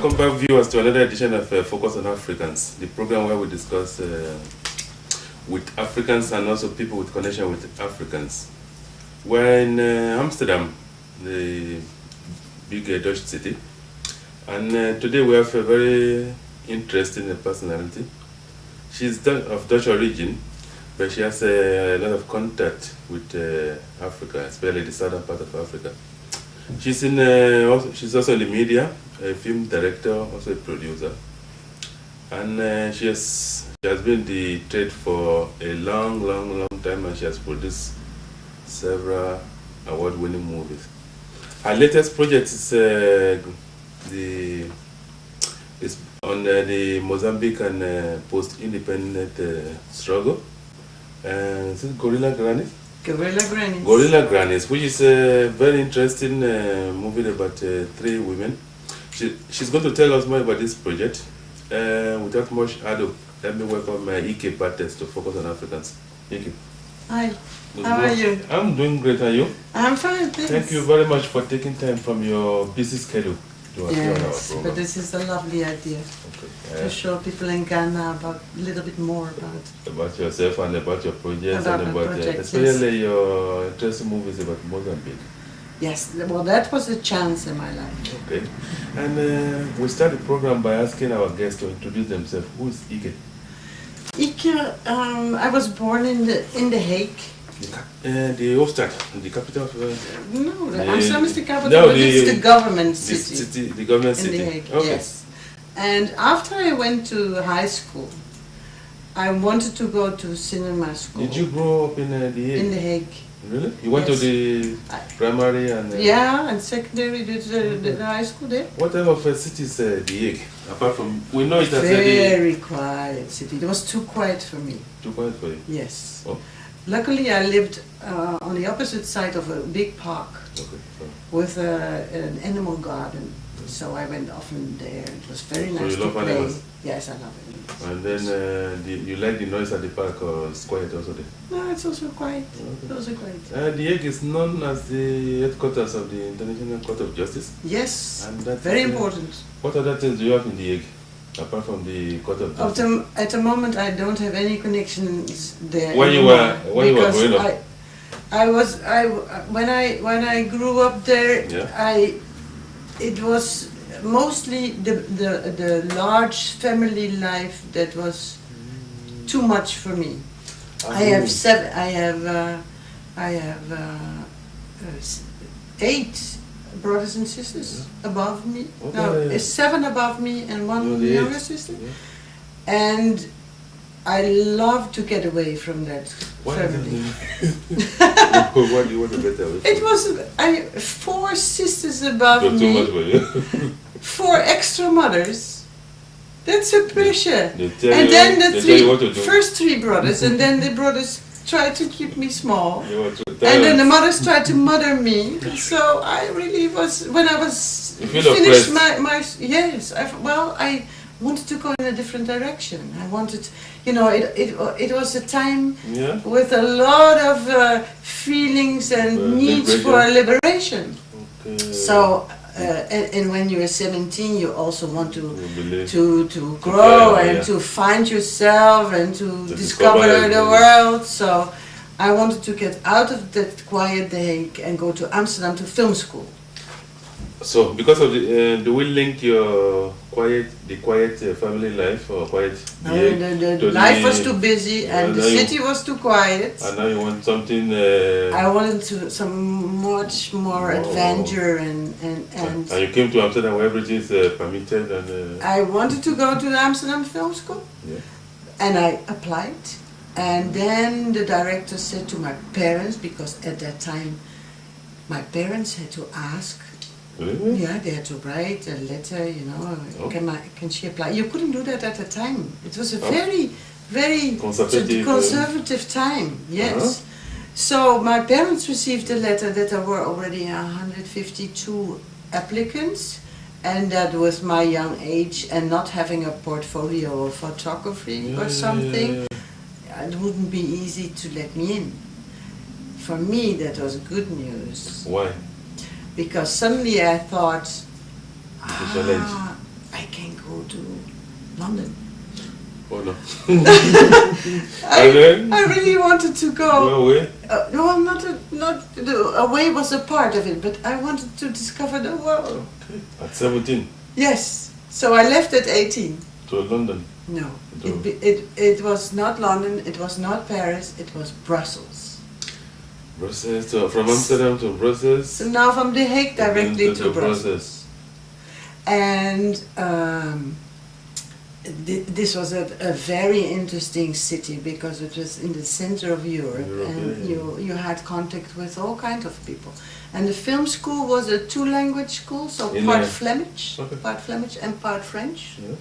Welcome back, viewers, to another edition of Focus on Africans, the program where we discuss with Africans and also people with connection with Africans. We're in Amsterdam, the big Dutch city, and today we have a very interesting personality. She's of Dutch origin, but she has a lot of contact with Africa, especially the southern part of Africa. She's also in the media, a film director, also a producer, and she has been in the trade for a long time, and she has produced several award-winning movies. Her latest project is on the Mozambique and post-independent struggle. Is it Gorilla Grannies? Gorilla Grannies, which is a very interesting movie about 3 women. She's going to tell us more about this project. Without much ado, let me welcome Ike Bartels to Focus on Africans. Ike. Hi. How are you? I'm doing great. Are you? I'm fine, thanks. Thank you very much for taking time from your busy schedule to appear on our program. But this is a lovely idea to show people in Ghana a little bit more about yourself and about your projects about and about projects, especially your interesting movies about Mozambique. Yes, well, that was a chance in my life. Okay, and we start the program by asking our guests to introduce themselves. Who is Ike? Ike, I was born in The Hague. The Hoofdstad, the capital of... no, Amsterdam is the capital, but it's the government city. The government city. In The Hague, okay. yes. And after I went to high school, I wanted to go to cinema school. Did you grow up in The Hague? In The Hague. Really? You went to the primary and... yeah, and secondary, did the high school there. What type of city is The Hague? Apart from... We know it as very quiet city. It was too quiet for me. Too quiet for you? Yes. Oh. Luckily, I lived on the opposite side of a big park with an animal garden. So I went often there. It was very nice to play. Animals? Yes, I love animals. And then you like the noise at the park, or it's quiet also there? No, it's also quiet. Okay. It's also quiet. The Hague is known as the headquarters of the International Court of Justice. Yes, and that's very important. What other things do you have in The Hague? Apart from the Court of Justice? At the moment, I don't have any connections there. When you were growing up? When I grew up there, yeah. It was mostly the large family life that was too much for me. I have 8 brothers and sisters above me. Okay. No, 7 above me and 1 younger sister. Yeah. And I love to get away from that family. Why do you want to get away? It was 4 sisters above me. Too much for you. 4 extra mothers. That's a pressure. And then the first 3 brothers, and then the brothers tried to keep me small, and then the mothers tried to mother me. So I really was, when I was finished my yes, I wanted to go in a different direction. I wanted, it was a time with a lot of feelings and needs for liberation. Okay. So. And when you're 17, you also want to grow and to find yourself and to discover the world. So I wanted to get out of that quiet day and go to Amsterdam to film school. So because of do we link your quiet family life or quiet? The life was too busy and the city was too quiet. And now you want something. I wanted some much more adventure and you came to Amsterdam where everything is permitted and. I wanted to go to the Amsterdam Film School. Yeah. And I applied, and then the director said to my parents, because at that time my parents had to ask. Really? Yeah, they had to write a letter, can she apply? You couldn't do that at the time. It was a very conservative time, yes. So my parents received a letter that there were already 152 applicants, and that with my young age and not having a portfolio of photography or something, it wouldn't be easy to let me in. For me, that was good news. Why? Because suddenly I thought, I to London. Oh no. I really wanted to go. Go away? No, not away was a part of it, but I wanted to discover the world. Okay. At 17? Yes. So I left at 18. To London? No. It was not London, it was not Paris, it was Brussels. Brussels, so from Amsterdam to Brussels? So now from The Hague directly to Brussels. And this was a very interesting city because it was in the center of Europe, and you had contact with all kinds of people. And the film school was a two-language school, so part Flemish and part French. Yeah.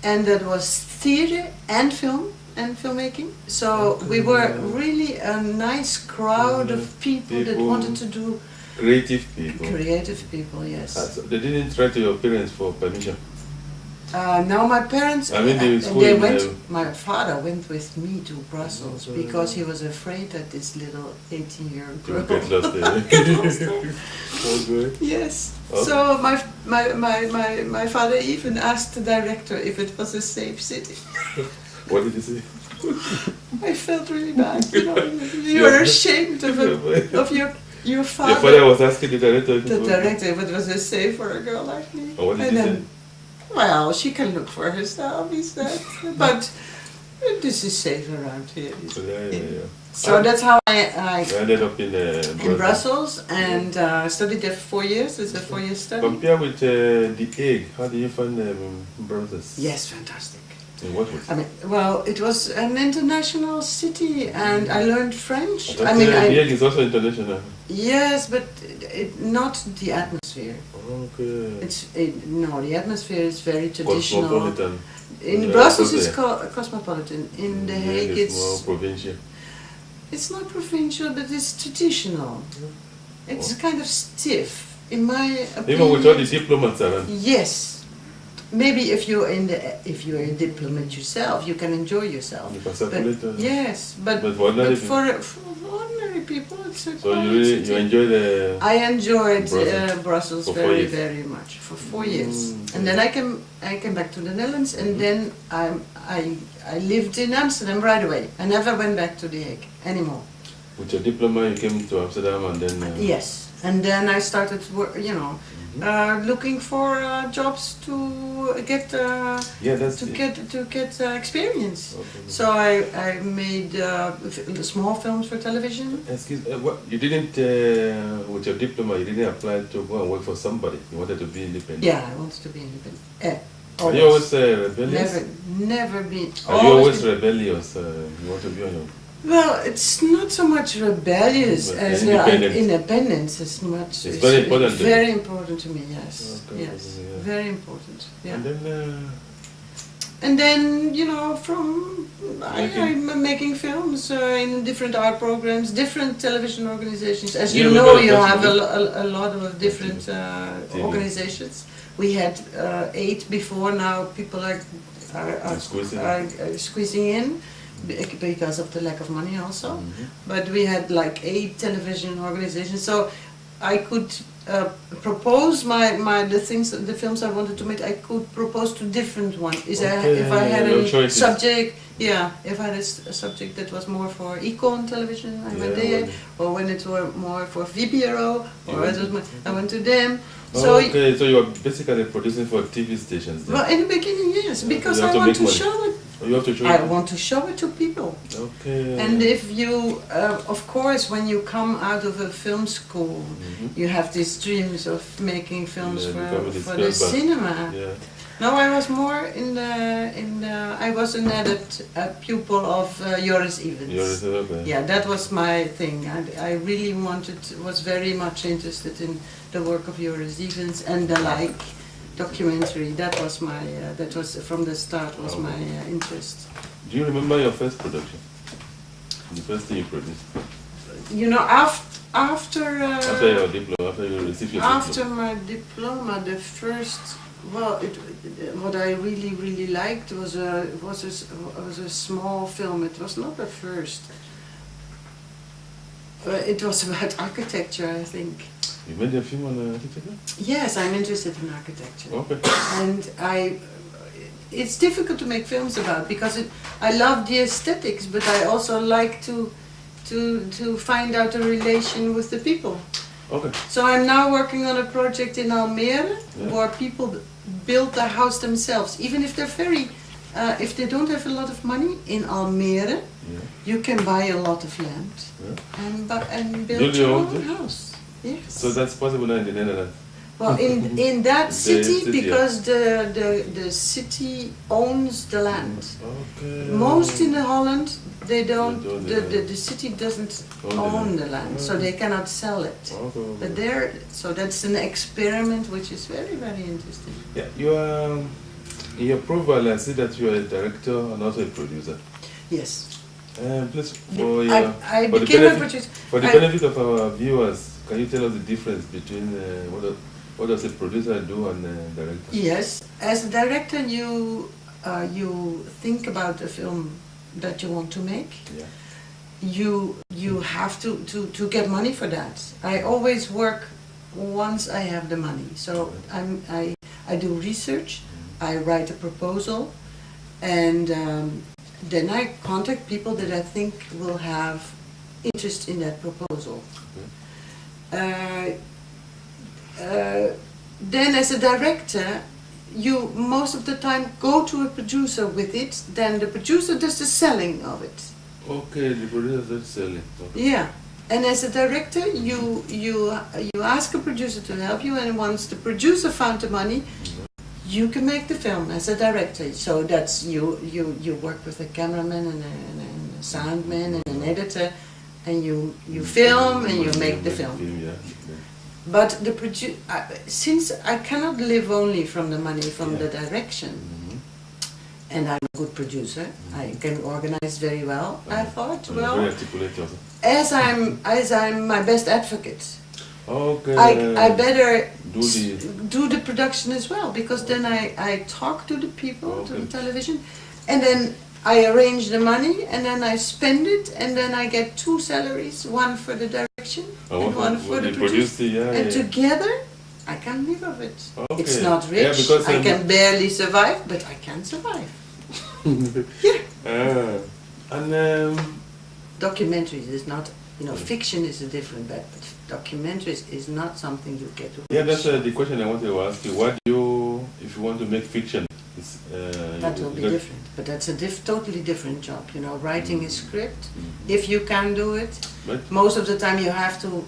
And that was theater and film and filmmaking. So we were really a nice crowd of people that wanted to do... Creative people. Creative people, yes. So they didn't write to your parents for permission? No, my parents, my father went with me to Brussels because he was afraid that this little 18-year-old girl get lost there. Okay. Yes. Oh. So my father even asked the director if it was a safe city. What did he say? I felt really bad. You're ashamed of your father. Your father was asking the director. The director if it was a safe for a girl like me. Oh, what did he say? Well, she can look for herself, he said. But this is safe around here. Yeah. So that's how I ended up in Brussels and studied there for 4 years. It's a 4-year study. Compare with The Hague, how do you find Brussels? Yes, fantastic. In what way? I mean, well, it was an international city, and I learned French. The Hague is also international. Yes, but not the atmosphere. Okay. No, the atmosphere is very traditional. Cosmopolitan. In Brussels, it's cosmopolitan. In The Hague, it's more provincial. It's not provincial, but it's traditional. It's kind of stiff, in my opinion. Even with all the diplomats around. Yes. Maybe if you're a diplomat yourself, you can enjoy yourself. Yes, but for ordinary people, it's a so you enjoy the... I enjoyed Brussels very, very much for 4 years. And then I came back to the Netherlands, and then I lived in Amsterdam right away. I never went back to The Hague anymore. With your diploma, you came to Amsterdam, and then... Yes, and then I started, looking for jobs to get experience. Okay. So I made small films for television. Excuse me, you didn't with your diploma you didn't apply to go and work for somebody. You wanted to be independent. Yeah, I wanted to be independent. Are you always rebellious? Never been. Are you always rebellious? You want to be on your... Well, it's not so much rebellious as independence as much. It's very important. Very important to me. Yes, okay, yes, yeah. Very important. Yeah. And then I'm making films in different art programs, different television organizations. As you know, you have a lot of different organizations. We had 8 before. Now people are squeezing in. Because of the lack of money also, but we had like 8 television organizations, so I could propose the films I wanted to make. I could propose to different ones. If I had a subject, if I had a subject that was more for econ television, I went there, or when it were more for VPRO, I went to them. So you are basically producing for TV stations then? Well, in the beginning, yes, because I want to show it. You have to show I want to show it to people. Okay. And if you, of course, when you come out of a film school, you have these dreams of making films for the cinema. Yeah. No, I was more I was an a pupil of Joris Ivens. Yeah, that was my thing. I really was very much interested in the work of Joris Ivens and the documentary. That was that was from the start was my interest. Do you remember your first production? The first thing you produced? After your diploma, after you received your diploma. After my diploma, the first, what I really liked was a small film. It was not the first. It was about architecture, I think. You made a film on architecture? Yes, I'm interested in architecture. Okay. And it's difficult to make films about because I love the aesthetics, but I also like to find out a relation with the people. Okay. So I'm now working on a project in Almere where people build the house themselves, even if they're very, if they don't have a lot of money in Almere, you can buy a lot of land and build your own house. Yes. So that's possible in the Netherlands. Well, in that city, because the city owns the land. Okay. Most in Holland, they don't. The city doesn't own the land, so they cannot sell it. Okay. But there, so that's an experiment which is very, very interesting. Yeah, you are in your profile. I see that you are a director and also a producer. Yes. Please, for the benefit of our viewers, can you tell us the difference between what does a producer do and a director? Yes, as a director, you think about the film that you want to make. Yeah. You have to get money for that. I always work once I have the money. So I do research, I write a proposal, and then I contact people that I think will have interest in that proposal. Okay. Then as a director, you most of the time go to a producer with it, then the producer does the selling of it. Okay, the producer does selling. Okay. Yeah, and as a director, you ask a producer to help you, and once the producer found the money, you can make the film as a director. So that's you work with a cameraman and a soundman and an editor, and you film and you make the film. But the since I cannot live only from the money from the direction, and I'm a good producer, I can organize very well. I thought, well, very articulate also. as I'm my best advocate, okay, I better do the production as well, because then I talk to the people, to the television, and then I arrange the money, and then I spend it, and then I get two salaries, one for the direction and one for the producer. And together, I can live of it. Okay. It's not rich, because I can barely survive, but I can survive. And documentaries is not, fiction is a different bed, but documentaries is not something you get to watch. Yeah, that's the question I wanted to ask you. What do you, if you want to make fiction? That will be different, but that's a totally different job. Writing a script, if you can do it, but most of the time you have to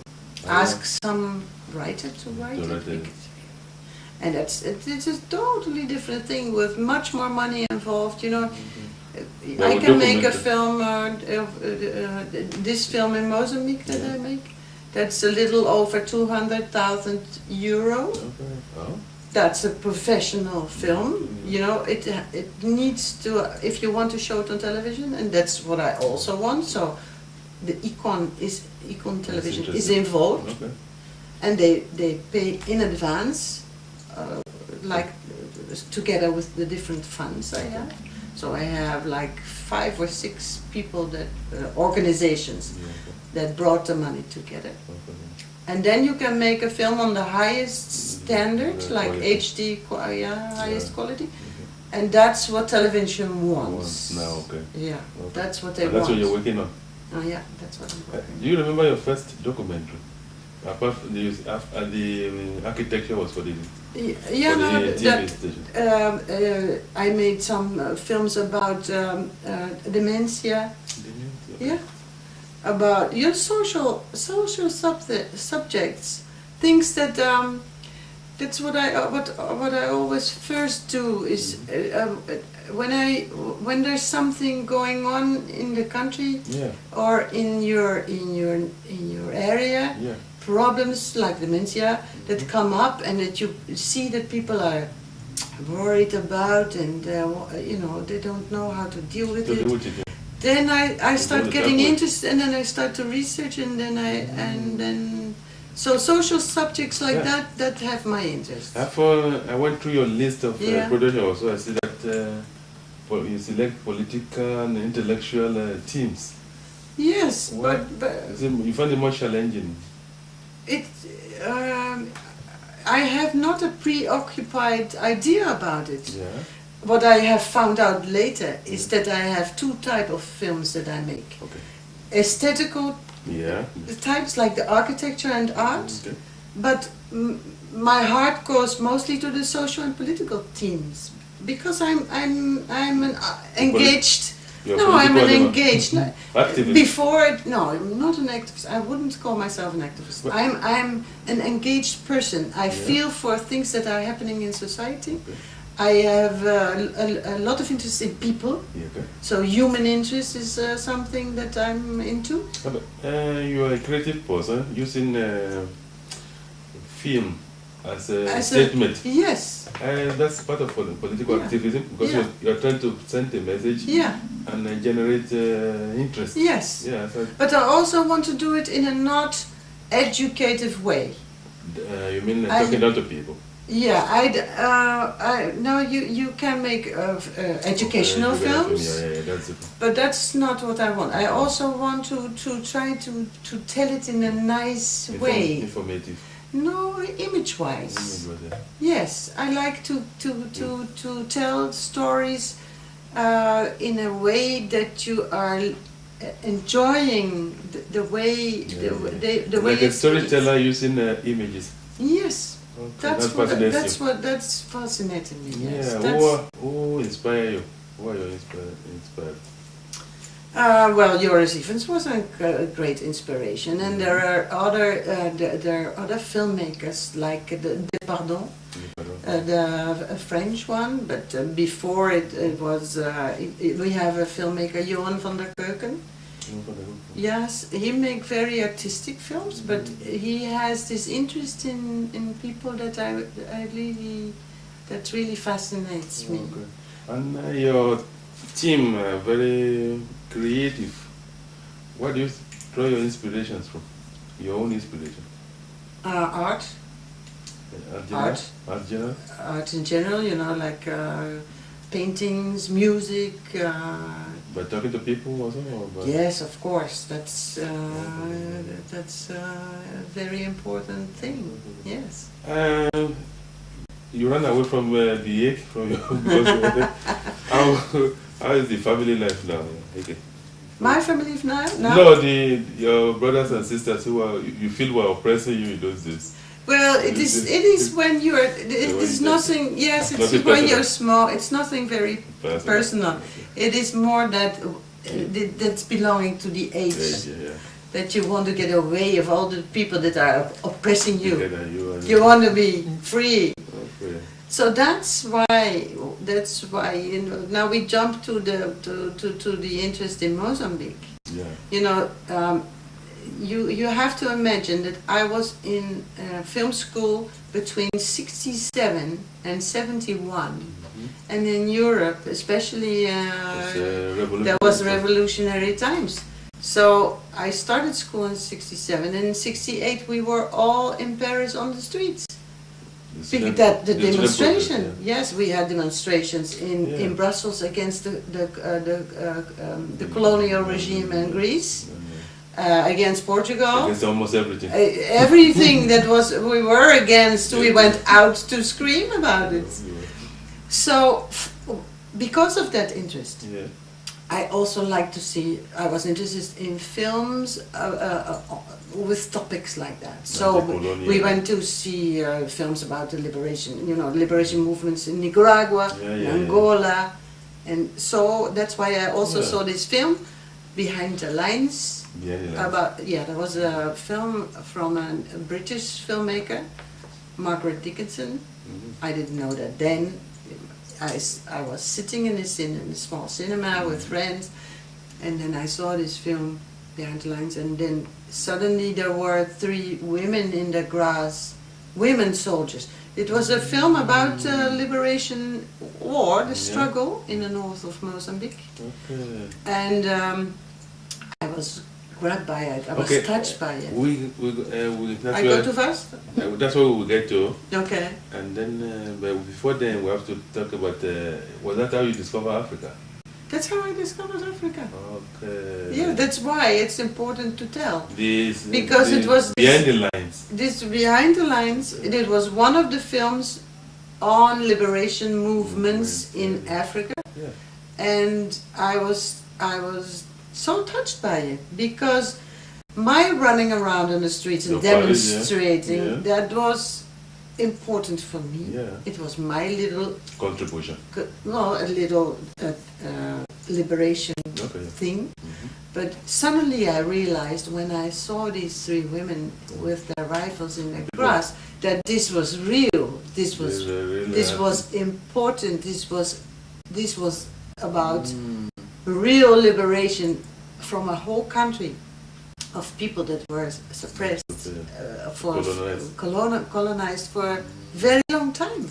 ask some writer to write it. And it's a totally different thing with much more money involved. I can make a film, this film in Mozambique that I make, that's a little over 200,000 euro. Okay. Oh. That's a professional film, it needs to, if you want to show it on television, and that's what I also want, so the Icon television is involved, and they pay in advance, together with the different funds I have. So I have like 5 or 6 people organizations that brought the money together. And then you can make a film on the highest standard, like HD, highest quality. And that's what television wants. Now, Yeah, that's what they want. That's what you're working on? Oh yeah, that's what I'm working on. Do you remember your first documentary? Apart from the architecture was for the TV station. I made some films about dementia. Yeah. About social subjects, things that that's what I always first do is when there's something going on in the country or in your area, problems like dementia that come up and that you see that people are worried about and they don't know how to deal with it. Then I start getting interested, and then I start to research, and then so social subjects like that have my interest. I went through your list of productions also. I see that you select political and intellectual themes. Yes, but you find it more challenging. I have not a preoccupied idea about it. Yeah. what I have found out later is that I have two types of films that I make. Okay. Aesthetical types like the architecture and art, but my heart goes mostly to the social and political themes because I'm an engaged. No, I'm an engaged. Activist. No, I'm not an activist. I wouldn't call myself an activist. I'm an engaged person. I feel for things that are happening in society. Okay. I have a lot of interest in people. So human interest is something that I'm into. You are a creative person using film as a statement. Yes. That's part of political activism because you're trying to send a message and generate interest. Yes. But I also want to do it in a not educative way. You mean talking down to people? Yeah, no, you can make educational films, but that's not what I want. I also want to try to tell it in a nice way. Informative. No, image-wise. Yes, I like to tell stories in a way that you are enjoying the way the way. Like a storyteller using images. Yes. Okay, that's fascinating me. Yes. Who inspire you? Who are you inspired? Well, Joris Evans was a great inspiration, and there are other filmmakers like Pardon, the French one. But before it was we have a filmmaker, Johan van der Keuken. Yes, he makes very artistic films, but he has this interest in people that that really fascinates me. Okay. And your team very creative. Where do you draw your inspirations from? Your own inspiration? Art. Art in general, you know, like paintings, music. By talking to people also? Yes, of course. That's a very important thing. Yes. You ran away from the egg from your because how is the family life now? Okay. My family life now? No, your brothers and sisters who you feel were oppressing you in those days. Well, it is when you are. It is nothing. Yes, it's when personal. You're small. It's nothing very personal. It is more that's belonging to the age that you want to get away of all the people that are oppressing you. You want to be free. Okay. So that's why now we jump to the interest in Mozambique. Yeah. You know. You have to imagine that I was in film school between 67 and 71, and in Europe, especially, there was revolutionary times. So I started school in 67, and in 68 we were all in Paris on the streets. The demonstration, yes, we had demonstrations in Brussels against the colonial regime in Greece. Against Portugal. Against almost everything. Everything that we were against, we went out to scream about it. So, because of that interest, I also like to see. I was interested in films with topics like that. So we went to see films about the liberation movements in Nicaragua, Angola, and so that's why I also saw this film, Behind the Lines. There was a film from a British filmmaker, Margaret Dickinson. I didn't know that then. I was sitting in a small cinema with friends, and then I saw this film, Behind the Lines, and then suddenly there were 3 women in the grass, women soldiers. It was a film about liberation war, the struggle in the north of Mozambique. Okay. And I was grabbed by it. I was touched by it. I go too fast? That's what we will get to. Okay. And then, but before then, we have to talk about, was that how you discovered Africa? That's how I discovered Africa. Okay. Yeah, that's why it's important to tell. Because it was Behind the Lines. This Behind the Lines, it was one of the films on liberation movements in Africa, and I was so touched by it, because my running around in the streets and demonstrating, that was important for me. It was my little contribution. A little liberation thing. But suddenly I realized, when I saw these three women with their rifles in the grass, that this was real. This was important. This was about real liberation from a whole country of people that were suppressed, colonized for a very long time.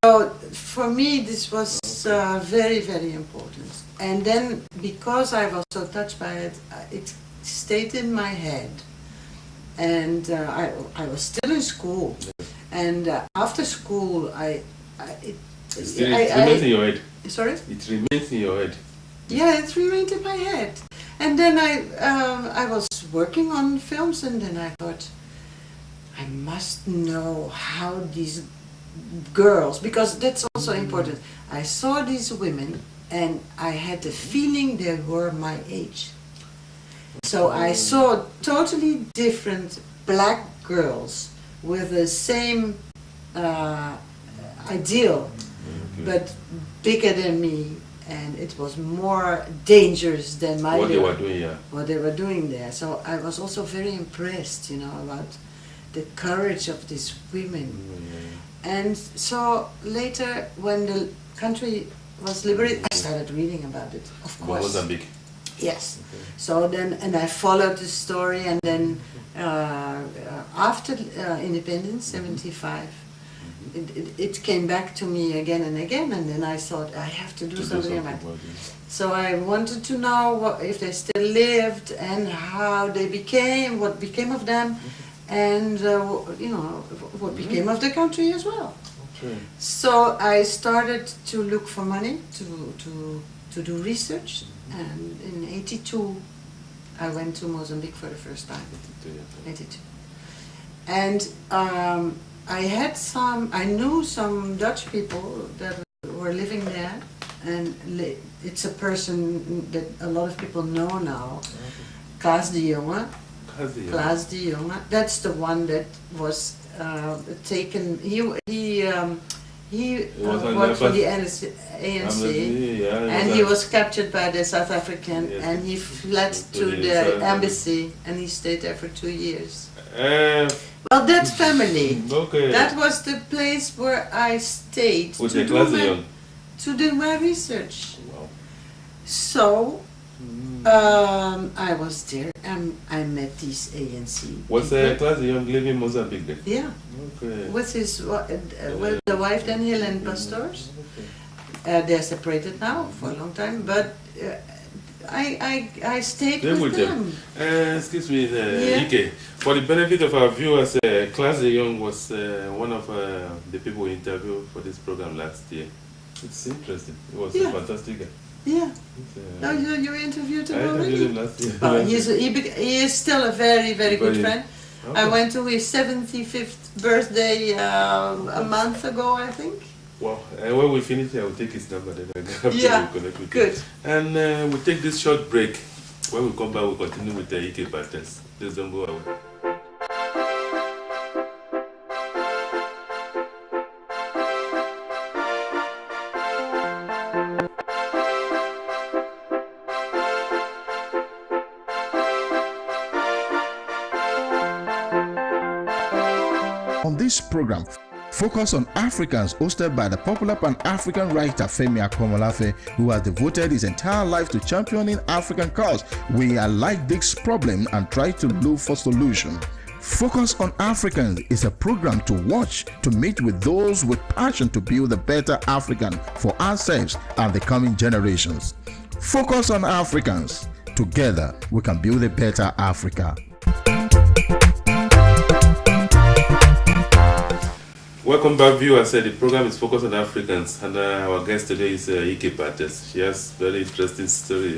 So for me this was very, very important. And then, because I was so touched by it, it stayed in my head. And I was still in school. And after school, it remains in your head. Sorry? It remains in your head. Yeah, it remained in my head. And then I was working on films, and then I thought, I must know how these girls, because that's also important. I saw these women, and I had the feeling they were my age. So I saw totally different black girls with the same ideal, but bigger than me, and it was more dangerous than what they were doing there. So I was also very impressed, about the courage of these women. And so later, when the country was liberated, I started reading about it, of course. Mozambique. Yes. Okay. So then, and I followed the story, and then after independence, 75, it came back to me again and again, and then I thought, I have to do something about it. So I wanted to know if they still lived, and how they became, what became of them, and what became of the country as well. Okay. So I started to look for money to do research, and in '82 I went to Mozambique for the first time. '82. And I knew some Dutch people that were living there, and it's a person that a lot of people know now, Klaas de Jonge. Klaas de Jonge. That's the one that was taken. He worked for the ANC, and he was captured by the South African, and he fled to the embassy, and he stayed there for 2 years. Well, that family, that was the place where I stayed to do my research. Wow. So I was there, and I met these ANC. Was Klaas de Jonge living in Mozambique then? Yeah. Okay. With his with the wife then, Helen Pastors. Okay. They're separated now for a long time, but I stayed with them. Excuse me, Ike. For the benefit of our viewers, Klaas de Jonge was one of the people we interviewed for this program last year. It's interesting. It was a fantastic guy. Yeah. You interviewed him already? I interviewed him last year. He is still a very, very good friend. Okay. I went to his 75th birthday a month ago, I think. Wow. When we finish, I will take his number, then I have to connect with him. And we'll take this short break. When we come back, we'll continue with the Ike Bartels. Please don't go away. On this program, Focus on Africans, hosted by the popular Pan-African writer Femi Akomolafe, who has devoted his entire life to championing African cause, we highlight this problem and try to look for solution. Focus on Africans is a program to watch, to meet with those with passion to build a better African for ourselves and the coming generations. Focus on Africans. Together, we can build a better Africa. Welcome back, viewers. The program is Focus on Africans, and our guest today is Ike Bartels. She has a very interesting story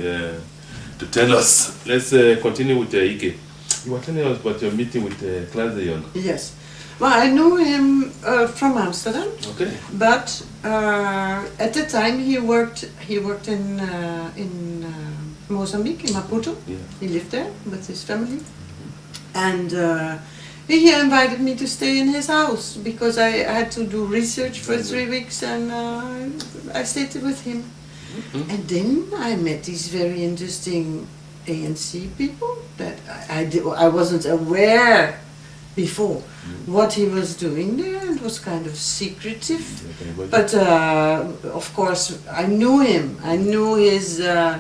to tell us. Let's continue with Ike. You were telling us about your meeting with Klaas de Jonge. Yes. Well, I knew him from Amsterdam. Okay. But at the time he worked in Mozambique, in Maputo. Yeah. He lived there with his family, and he invited me to stay in his house because I had to do research for 3 weeks, and I stayed with him. And then I met these very interesting ANC people that I wasn't aware before what he was doing there. It was kind of secretive, but of course I knew him. I knew his I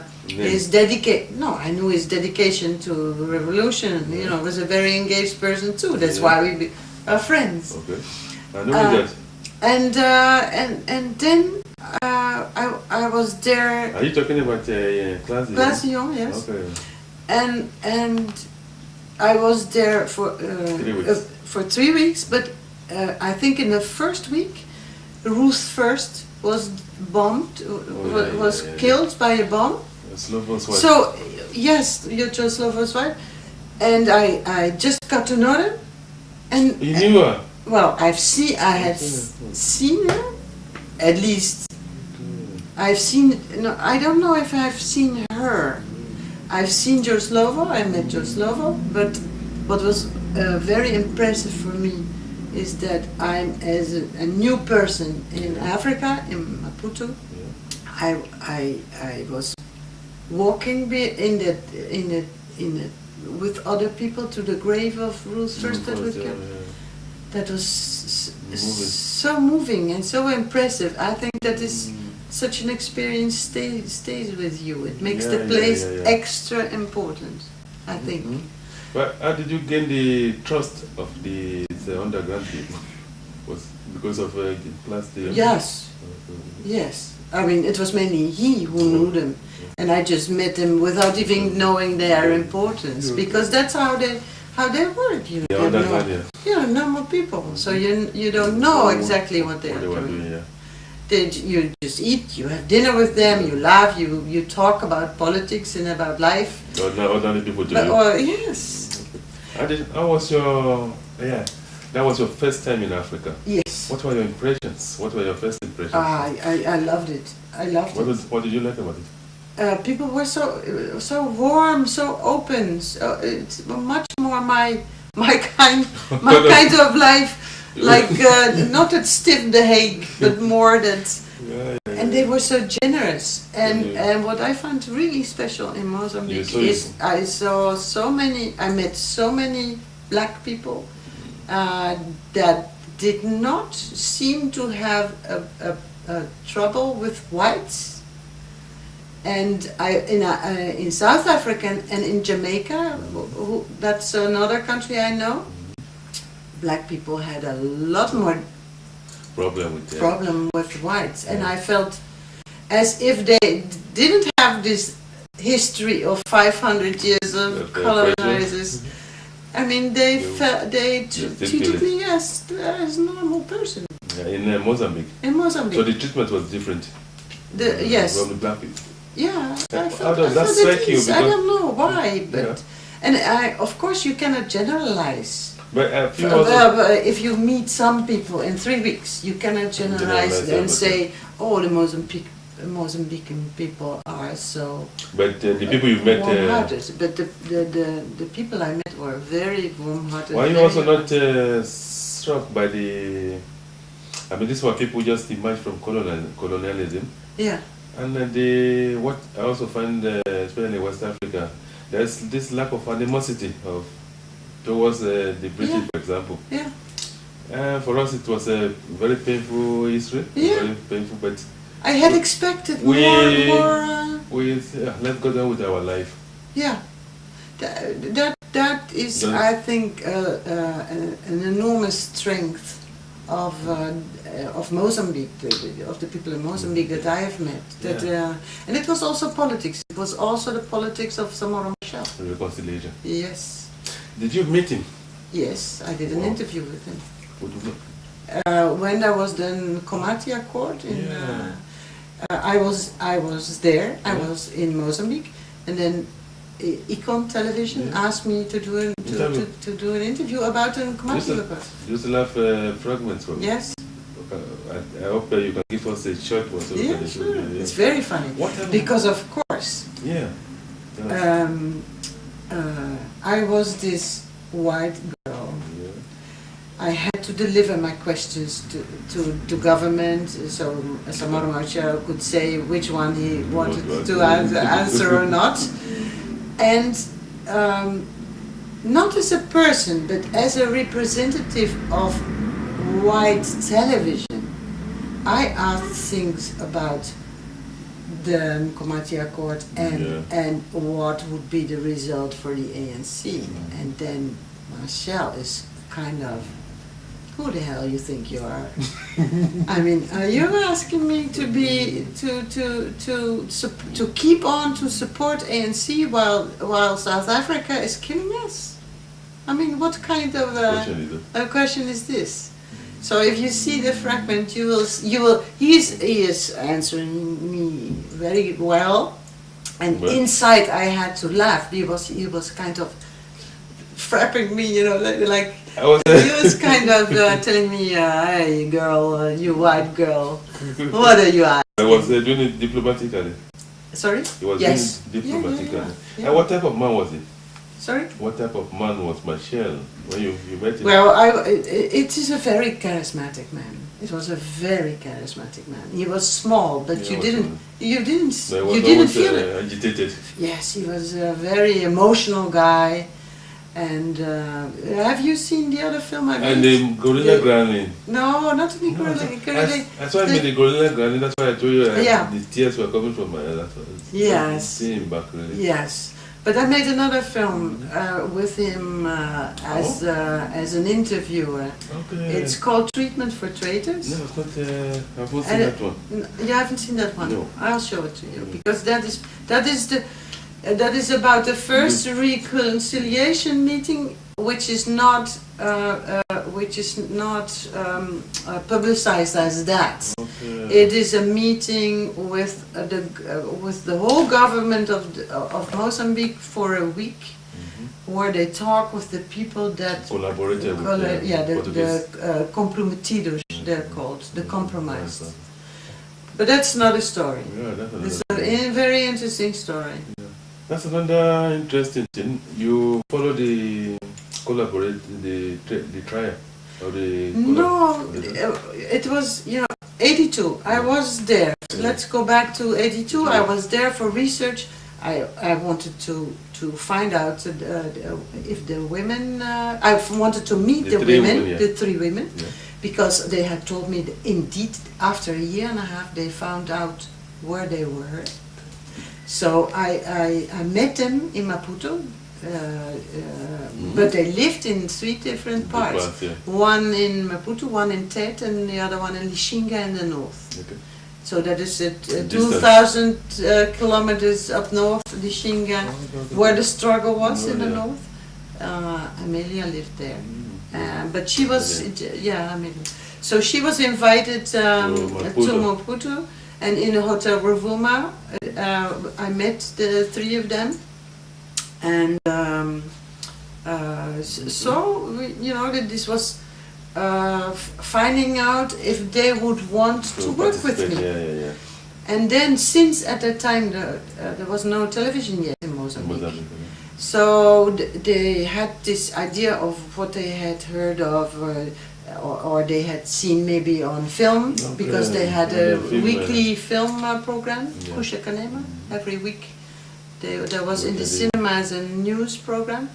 knew his dedication to the revolution. You know, was a very engaged person too. That's why we are friends. Okay, I know that. And then I was there. Are you talking about Clasion? Yes. Okay. And I was there for 3 weeks. For 3 weeks, but I think in the first week, Ruth first was bombed, was killed by a bomb. Slovo's wife. So yes, Jutro Slovo's wife, and I just got to know them, and You knew her? well, I had seen her, at least. I've seen, no, I don't know if I've seen her. I've seen Joe Slovo, I met Joe Slovo, but what was very impressive for me is that I'm, as a new person in Africa, in Maputo, I was walking with other people to the grave of Ruth First that was killed. That was so moving and so impressive. I think that is such an experience stays with you. It makes the place extra important, I think. But how did you gain the trust of the underground people? Was because of class theory? Yes. Yes. I mean, it was mainly he who knew them, and I just met them without even knowing their importance, because that's how they work. You don't know. Yeah, normal people. So you don't know exactly what they are doing. You just eat, you have dinner with them, you laugh, you talk about politics and about life. Ordinary people do. Yes. How was your that was your first time in Africa? Yes. What were your impressions? What were your first impressions? I loved it. I loved it. What did you like about it? People were so warm, so open. So it's much more my kind of life. Like not that stiff The Hague, but more that. And they were so generous. And what I found really special in Mozambique is I met so many black people that did not seem to have a trouble with whites. And in South Africa and in Jamaica, that's another country I know, black people had a lot more problem with whites, and I felt as if they didn't have this history of 500 years of colonizers. I mean, they treated me as a normal person. In Mozambique. In Mozambique. So the treatment was different. Yes. From the black people. Yeah, I How does that strike you? I don't know why, but and of course you cannot generalize. But if you meet some people in 3 weeks, you cannot generalize and say, "Oh, the Mozambican people are so." But the people you met, warm-hearted. But the people I met were very warm-hearted. Why are you also not struck by the? I mean, these were people who just emerged from colonialism. Yeah. And what I also find, especially in West Africa, there's this lack of animosity towards the British, for example. Yeah. For us, it was a very painful history. Yeah. Very painful, but I had expected more. Let's go down with our life. Yeah. That is, I think, an enormous strength of Mozambique, of the people in Mozambique that I have met. And it was also politics. It was also the politics of Samora Machel. Reconciliation. Yes. Did you meet him? Yes, I did an interview with him. What did you when there was the Komati Accord, I was there. I was in Mozambique, and then Icon Television asked me to do an interview about an Komati record. You still have fragments from it? Yes. I hope you can give us a short one. So Yeah, sure. It's very funny. Because of course. Yeah. I was this white girl. Yeah. I had to deliver my questions to government, so Samara Marshall could say which one he wanted to answer or not. And not as a person, but as a representative of white television, I asked things about the Komati Accord and what would be the result for the ANC. And then Marshall is kind of, who the hell you think you are? I mean, are you asking me to be to keep on to support ANC while South Africa is killing us? I mean, what kind of a question is this? So if you see the fragment, you will. He is answering me very well, and inside I had to laugh. He was kind of frapping me, you know, like he was kind of telling me, "Hey, girl, you white girl, what are you asking?" I was doing it diplomatically. Sorry? He was doing it diplomatically. Yeah. And what type of man was he? Sorry? What type of man was Marshall when you met him? Well, it is a very charismatic man. It was a very charismatic man. He was small, but you didn't feel it. Agitated. Yes, he was a very emotional guy. And have you seen the other film I made? And the Gorilla Granny. No, not the Gorilla. I saw him in the Gorilla Granny. That's why I told you the tears were coming from my eyes. Yes. See him back really. Yes. But I made another film with him as an interviewer. Okay. It's called Treatment for Traitors. No, it's not. I've not seen that one. You haven't seen that one? No. I'll show it to you because that is about the first reconciliation meeting, which is not publicized as that. Okay. It is a meeting with the whole government of Mozambique for a week, where they talk with the people that collaborated with the comprometidos, they're called, the compromised. But that's not a story. Yeah, definitely. It's a very interesting story. Yeah. That's another interesting thing. You follow the trial or the no, it was 82. I was there. Let's go back to 82. I was there for research. I wanted to find out if the women. I wanted to meet the women, the three women, because they had told me that indeed after a year and a half they found out where they were. So I met them in Maputo, but they lived in three different parts. One in Maputo, one in Tete, and the other one in Lixinga in the north. Okay. So that is 2,000 kilometers up north, Lixinga, where the struggle was in the north. Amelia lived there, but she was, so she was invited to Maputo. And in the Hotel Rovuma, I met the three of them, and this was finding out if they would want to work with me. Yeah. And then, since at that time there was no television yet in Mozambique, so they had this idea of what they had heard of. Or they had seen maybe on film, because they had a weekly film program, Kusha Kanema, every week. There was in the cinemas a news program.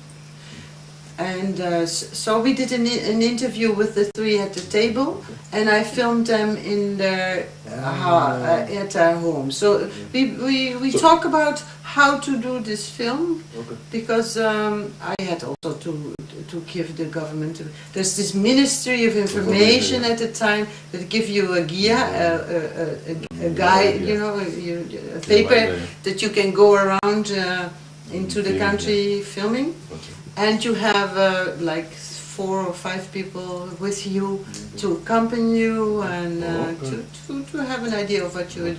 And so we did an interview with the three at the table, and I filmed them in their at our home. So we talk about how to do this film, because I had also to give the government. There's this Ministry of Information at the time that give you a guia, a guide, a paper that you can go around into the country filming. And you have like 4 or 5 people with you to accompany you and to have an idea of what you were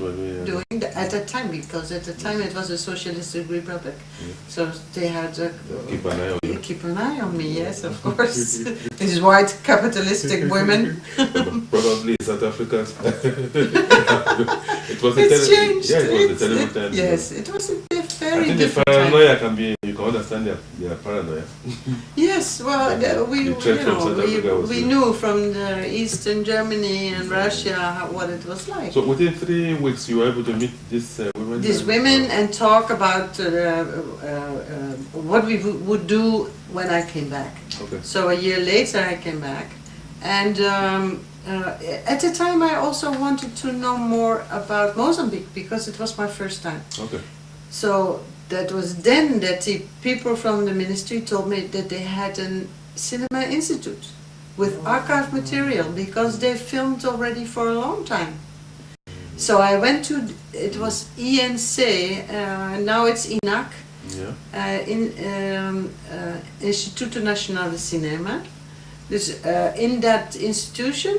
doing at that time, because at the time it was a socialistic republic. So they had to keep an eye on me, yes, of course. These white capitalistic women. Probably South Africa. It was changed. Yeah, it was a terrible time. Yes, it was a very I think different the paranoia can be, you can understand their paranoia. Yes, well, we knew from the Eastern Germany and Russia what it was like. So within 3 weeks you were able to meet these women? These women and talk about what we would do when I came back. Okay. So a year later I came back, and at the time I also wanted to know more about Mozambique because it was my first time. Okay. So that was then that the people from the ministry told me that they had a cinema institute with archive material because they filmed already for a long time. So I went to, it was INC, now it's INAC, Instituto Nacional de Cinema. Dus in that institution,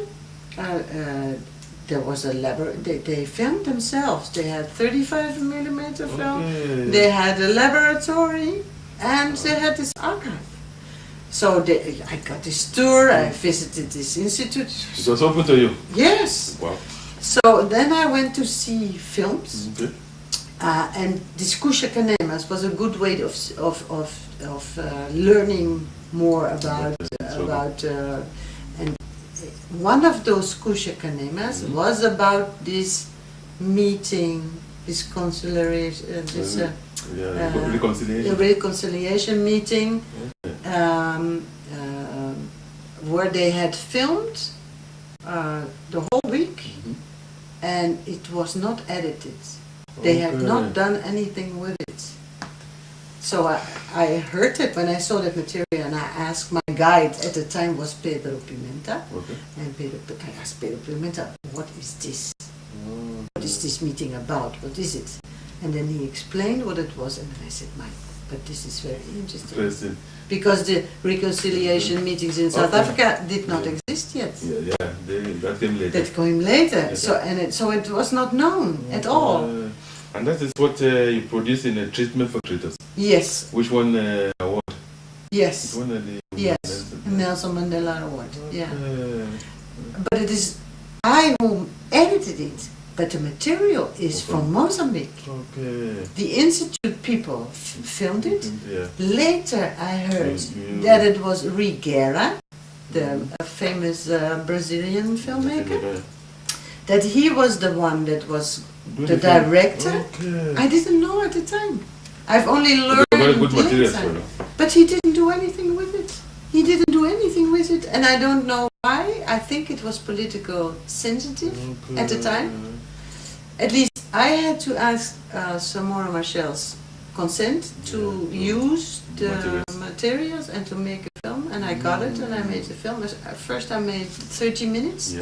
there was a laboratory. They filmed themselves. They had 35mm film. They had a laboratory, and they had this archive. So I got this tour. I visited this institute. It was open to you. Yes. Wow. So then I went to see films, and discussie cinemas was a good way of learning more about and one of those discussie cinemas was about this meeting, this reconciliation meeting, where they had filmed the whole week, and it was not edited. They had not done anything with it. So I heard it when I saw that material, and I asked my guide at the time was Pedro Pimenta, and I asked Pedro Pimenta, what is this? What is this meeting about? What is it? And then he explained what it was, and then I said, but this is very interesting. Because the reconciliation meetings in South Africa did not exist yet. That came later. That came later. So it was not known at all. And that is what you produce in a treatment for creators. Yes. Which one award? Yes. Which one yes. Nelson Mandela Award. Yeah. But it is I who edited it. But the material is from Mozambique. The institute people filmed it. Later I heard that it was Rigueira, the famous Brazilian filmmaker, that he was the one that was the director. I didn't know at the time. I've only learned later. But he didn't do anything with it. He didn't do anything with it, and I don't know why. I think it was political sensitive at the time. At least I had to ask Samora Marcel's consent to use the materials and to make a film, and I got it, and I made the film. First I made 30 minutes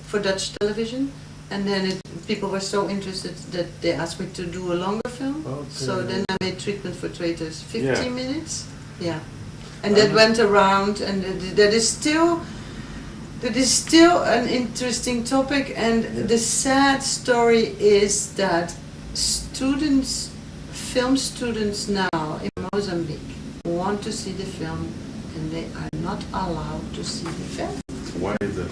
for Dutch television, and then people were so interested that they asked me to do a longer film. So then I made Treatment for Traitors 15 minutes. Yeah. And that went around, and that is still an interesting topic, and the sad story is that film students now in Mozambique want to see the film, and they are not allowed to see the film. Why is that?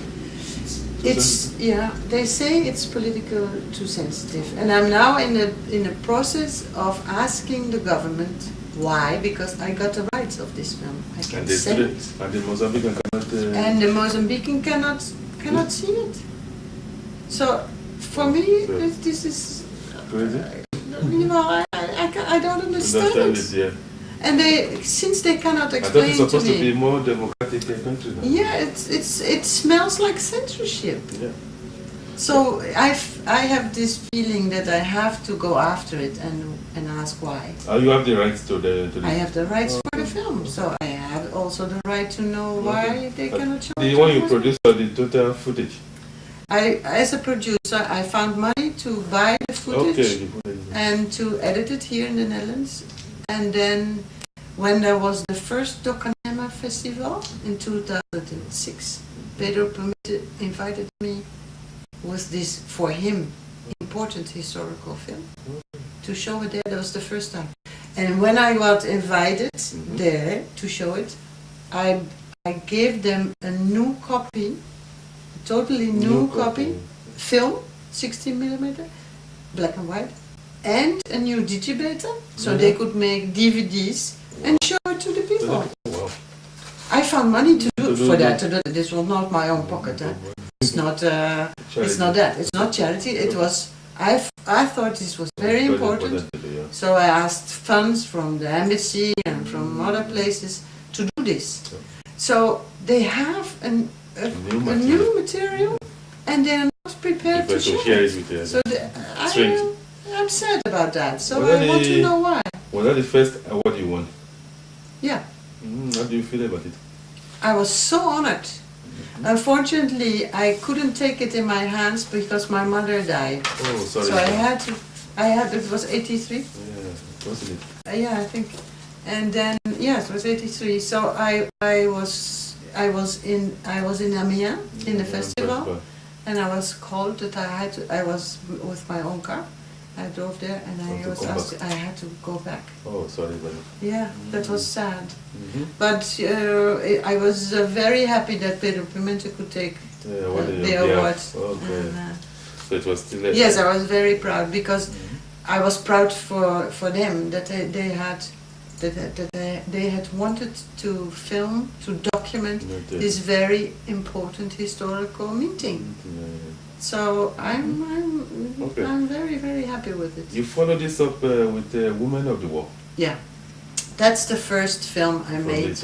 They say it's politically too sensitive, and I'm now in a process of asking the government why, because I got the rights of this film. I can say it. And the Mozambican cannot. And the Mozambican cannot see it. So for me, this is crazy. I don't understand it. And since they cannot explain it's supposed to me, to be more democratic country now. Yeah, it smells like censorship. Yeah. So I have this feeling that I have to go after it and ask why. You have the rights to the. I have the rights for the film, so I have also the right to know why they cannot show it. The one you produce or the total footage? As a producer, I found money to buy the footage and to edit it here in the Netherlands. And then when there was the first Docanema Festival in 2006. Pedro invited me with this, for him, important historical film to show it there. That was the first time. And when I got invited there to show it, I gave them a new copy, totally new copy, film, 16mm, black and white, and a new digibeta, so they could make DVDs and show it to the people. Wow. I found money to do for that. This was not my own pocket. It's not. It's not that. It's not charity. It was. I thought this was very important. So I asked funds from the embassy and from other places to do this. So they have a new material, and they are not prepared to share it. So I'm sad about that. So I want to know why. Was that the first award you won? Yeah. How do you feel about it? I was so honored. Unfortunately, I couldn't take it in my hands because my mother died. Oh, sorry. So it was 83? Yeah, wasn't it? Yeah, I think. And then, yes, it was 83. So I was in Amiens in the festival, and I was called that I was with my own car. I drove there and I was asked, I had to go back. Oh, sorry, buddy. Yeah, that was sad. But I was very happy that Pedro Pimenta could take the award. Okay. And, so it was still yes, I was very proud because I was proud for them that they had wanted to film, to document this very important historical meeting. So I'm very, very happy with it. You follow this up with Women of the War? Yeah. That's the first film I made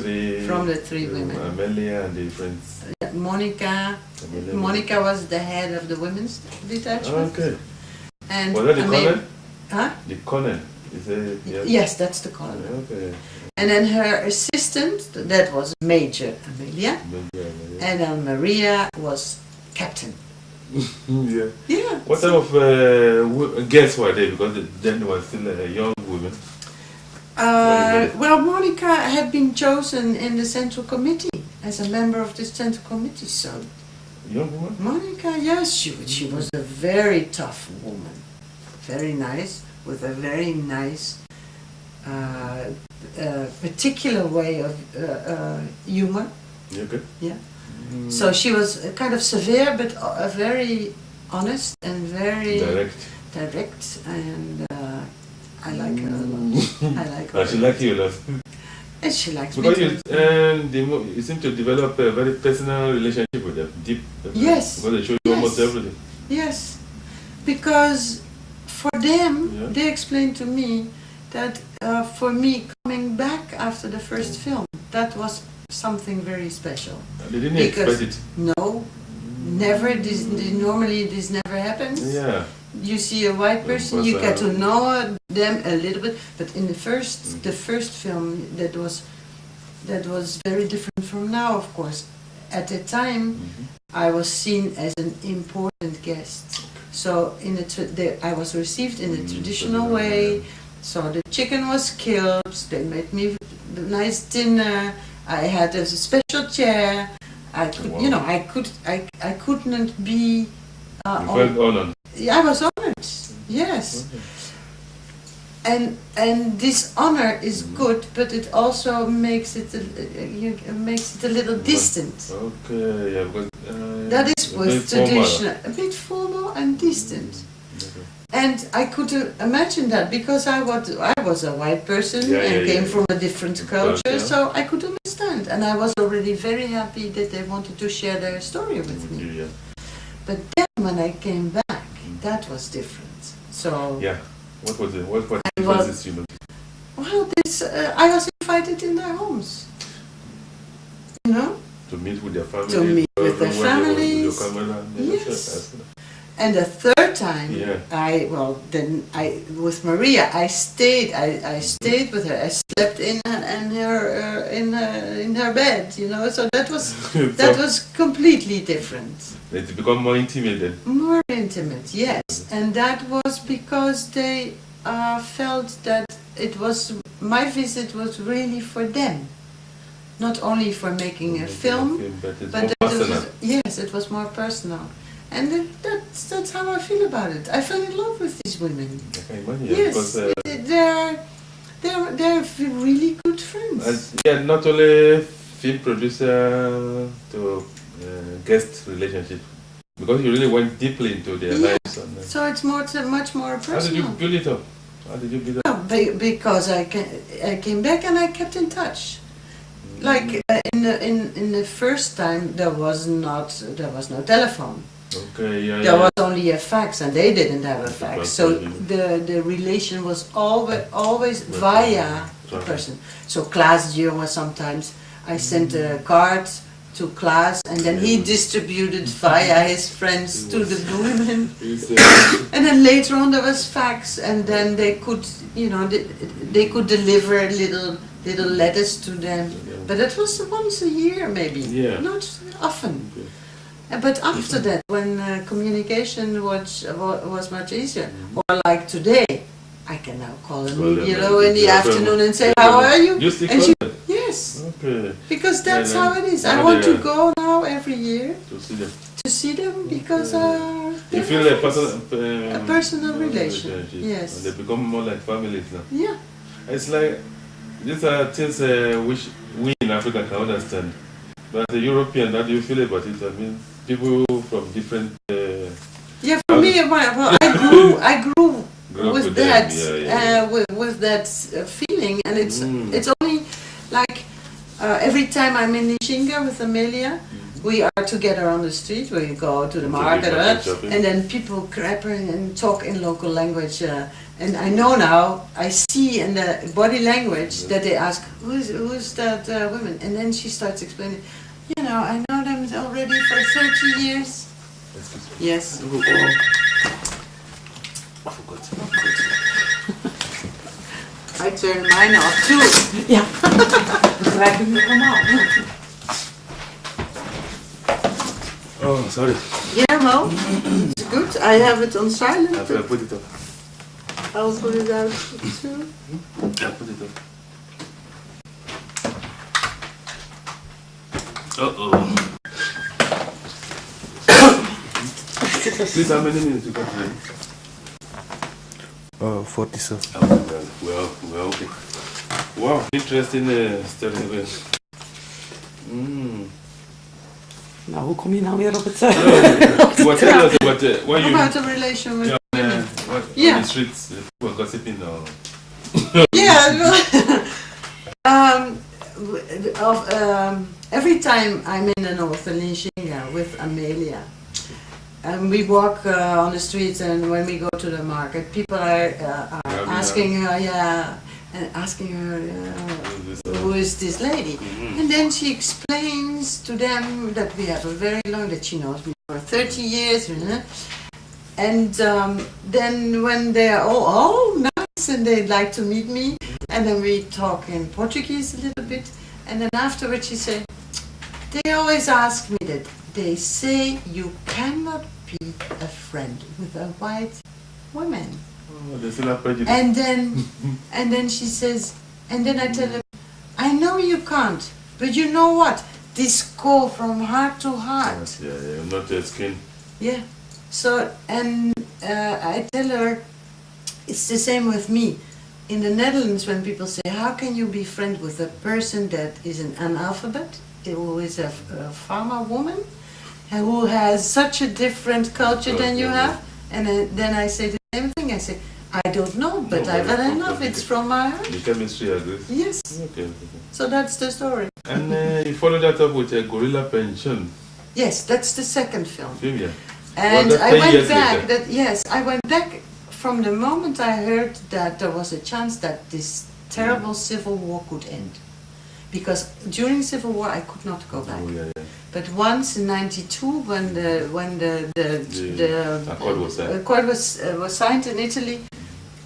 from the three women. Amelia and the friends. Monica. Monica was the head of the women's detachment. Okay. And was that the colonel? Huh? The colonel. Yes, that's the colonel. Okay. And then her assistant, that was Major Amelia. And then Maria was captain. Yeah. Yeah. What type of guests were they? Because then they were still young women. Well, Monica had been chosen in the Central Committee as a member of the Central Committee. So, young woman? Monica, yes, she was a very tough woman, very nice, with a very nice, particular way of humor. Yeah, good. Yeah. So she was kind of severe, but very honest and very direct, and I like her a lot. I like her. She likes you a lot. And she likes me. Because you seem to develop a very personal relationship with them, deep. Yes. Because they show you almost everything. Yes, because for them, they explained to me that for me coming back after the first film, that was something very special. They didn't expect it. No, never. Normally this never happens. Yeah. You see a white person, you get to know them a little bit, but in the first film, that was very different from now, of course. At the time, I was seen as an important guest. So I was received in the traditional way. So the chicken was killed. They made me a nice dinner. I had a special chair. I could, I couldn't be. You felt honored. I was honored. Yes. Okay. And this honor is good, but it also makes it a little distant. Okay, yeah, because that is with traditional, a bit formal and distant. Okay. And I could imagine that because I was a white person and came from a different culture, so I could understand. And I was already very happy that they wanted to share their story with me. Yeah. But then when I came back, that was different. So yeah, what was it? What differences you noticed? Well, I was invited in their homes. You know? To meet with their family. To meet with their families. Yes. And the third time, with Maria, I stayed with her. I slept in her bed, you know. So that was completely different. It become more intimate then. More intimate, yes, and that was because they felt that my visit was really for them. not only for making a film, but yes, it was more personal. And that's how I feel about it. I fell in love with these women. Yes, they're really good friends. Yeah, not only film producer to guest relationship, because you really went deeply into their lives. And, so it's much more personal. How did you build it up? Because I came back and I kept in touch. Like in the first time there was no telephone. Okay, there was only a fax, and they didn't have a fax. So the relation was always via a person. So Klaas Jurgen was sometimes I sent a card to Klaas, and then he distributed via his friends to the women. And then later on there was fax, and then they could, they could deliver little letters to them. But it was once a year maybe, not often. But after that, when communication was much easier, or like today, I can now call them, in the afternoon and say, "How are you?" And yes, because that's how it is. I want to go now every year to see them because you feel a personal relation. Yes, and they become more like families now. Yeah, it's like these are things which we in Africa can understand. But as a European, how do you feel about it? I mean, people from different. For me, well, I grew with that, with that feeling, and it's only like every time I'm in Nishinga with Amelia, we are together on the street. We go to the market, and then people grab her and talk in local language. And I know now, I see in the body language that they ask, who's that woman? And then she starts explaining, I know them already for 30 years. Yes. I forgot. I turned mine off too. Yeah. Oh, sorry. Yeah, no, it's good. I have it on silent. I'll put it up. I'll put it out too. I'll put it up. Uh-oh. Please, how many minutes you got today? 47. Well, okay. Wow, interesting story. Nou, hoe kom je nou weer op het... What tell us about what you... About a relation with women. What, on the streets, people gossiping or... Every time I'm in the north in Nishinga with Amelia, and we walk on the streets, and when we go to the market, people are asking her, and asking her, who is this lady? And then she explains to them that we have a very long, that she knows me for 30 years, and then when they are all nice and they'd like to meet me, and then we talk in Portuguese a little bit, and then afterwards she said, they always ask me that, they say you cannot be a friend with a white woman. And then she says, and then I tell her, I know you can't, but you know what? This go from heart to heart. Yeah, not your skin. Yeah. So, and I tell her, it's the same with me. In the Netherlands, when people say, how can you be friends with a person that is an analphabet, who is a farmer woman, and who has such a different culture than you have? And then I say the same thing. I say, I don't know, but I fell in love. It's from my heart. The chemistry agrees. Yes. Okay. So that's the story. And you follow that up with a gorilla pension. Yes, that's the second film. Yeah. And I went back. I went back from the moment I heard that there was a chance that this terrible civil war could end. Because during civil war I could not go back. But once in '92, when the accord was signed in Italy,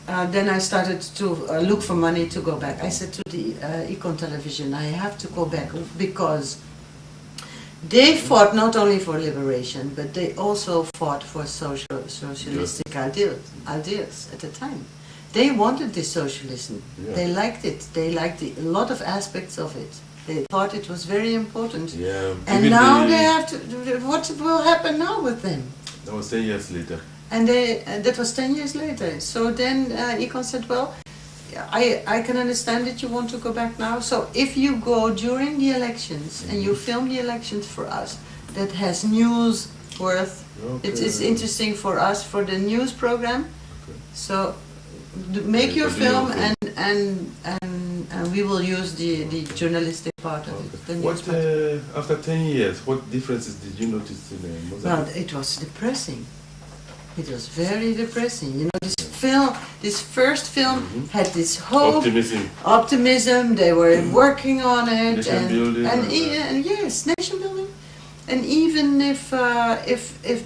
then I started to look for money to go back. I said to the Icon Television, I have to go back because they fought not only for liberation, but they also fought for socialistic ideas at the time. They wanted this socialism. Yeah. They liked it. They liked a lot of aspects of it. They thought it was very important. Yeah. And now they have to. What will happen now with them? That was 10 years later. And that was 10 years later. So then Econ said, well, I can understand that you want to go back now. So if you go during the elections and you film the elections for us, that has news worth. Okay. It's interesting for us for the news program. Okay. So make your film and we will use the journalistic part of it. The news part. After 10 years, what differences did you notice in Mozambique? Well, it was depressing. It was very depressing. You know, this first film had this hope, optimism. They were working on it, nation building, and yes, nation building. And even if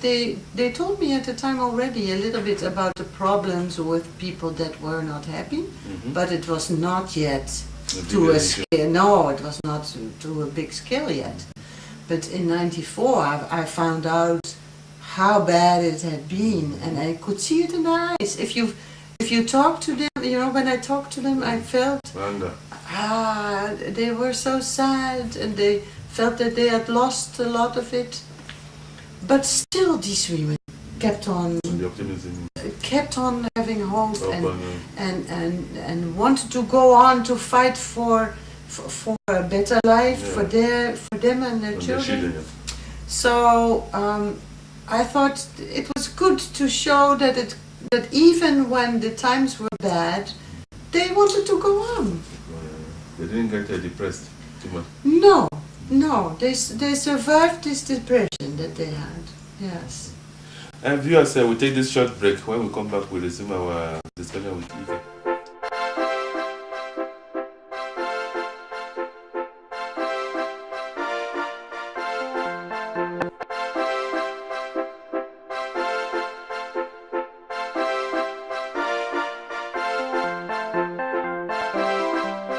they told me at the time already a little bit about the problems with people that were not happy, but it was not yet to a scale. No, it was not to a big scale yet. But in '94, I found out how bad it had been, and I could see it in their eyes. If you talk to them, you know, when I talked to them, I felt they were so sad, and they felt that they had lost a lot of it. But still, these women kept on having hope and wanted to go on to fight for a better life for them and their children. So I thought it was good to show that even when the times were bad, they wanted to go on. They didn't get depressed too much. No, they survived this depression that they had. Yes. And viewers, we'll take this short break. When we come back, we'll resume our discussion with Ike.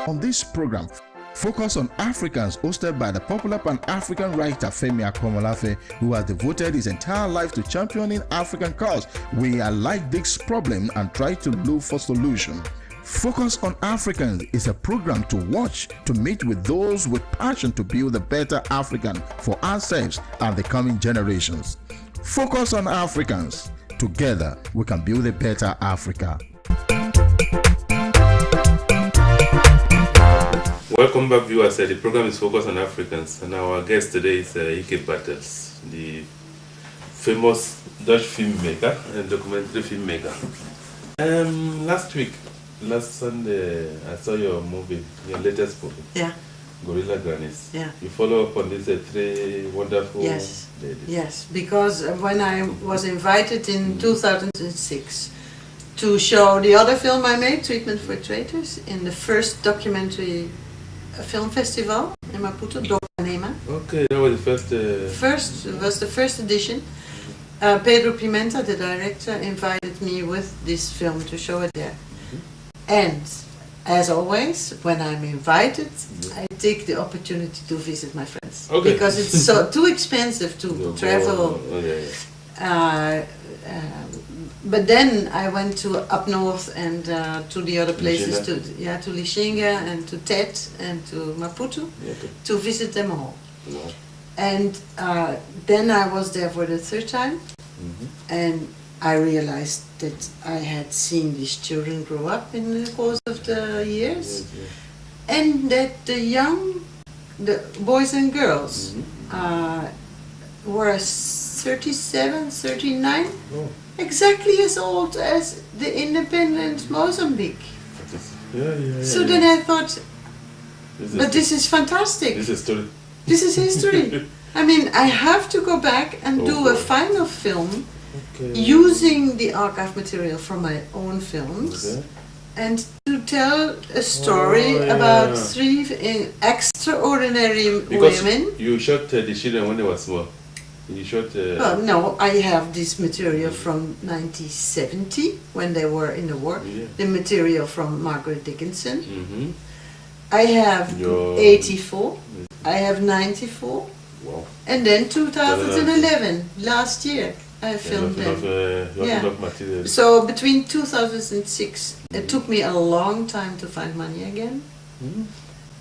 On this program, focus on Africans, hosted by the popular Pan-African writer Femi Akomolafe, who has devoted his entire life to championing African cause. We highlight this problem and try to look for solution. Focus on Africans is a program to watch, to meet with those with passion to build a better African for ourselves and the coming generations. Focus on Africans. Together, we can build a better Africa. Welcome back, viewers. The program is focused on Africans, and our guest today is Ike Bartels, the famous Dutch filmmaker and documentary filmmaker. Last Sunday, I saw your movie, your latest movie. Yeah. Gorilla Grannies. Yeah. You follow up on these three wonderful ladies. Yes, because when I was invited in 2006 to show the other film I made, Treatment for Traitors, in the first documentary film festival in Maputo, Docanema. Okay, that was the first. It was the first edition. Pedro Pimenta, the director, invited me with this film to show it there. And as always, when I'm invited, I take the opportunity to visit my friends. Okay. Because it's so too expensive to travel. But then I went to up north and to the other places, to Lixinga and to Tet and to Maputo, to visit them all. Wow. And then I was there for the third time, and I realized that I had seen these children grow up in the course of the years, and that the boys and girls were 37, 39, exactly as old as the independent Mozambique. So then I thought, this is fantastic. This is story. This is history. I mean, I have to go back and do a final film using the archive material from my own films and to tell a story about three extraordinary women. You shot the children when they were small. You shot. Well, no, I have this material from 1970 when they were in the war. The material from Margaret Dickinson. I have 84. I have 94. Wow. And then 2011, last year, I filmed them. Enough material. So between 2006, it took me a long time to find money again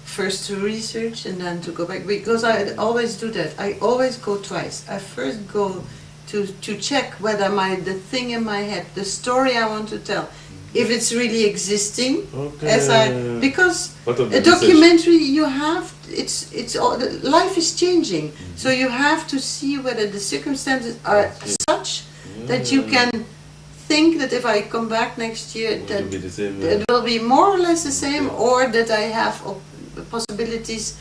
first to research and then to go back, because I always do that. I always go twice. I first go to check whether the thing in my head, the story I want to tell, if it's really existing, because a documentary you have, it's all, life is changing, so you have to see whether the circumstances are such that you can think that if I come back next year that it will be more or less the same, or that I have possibilities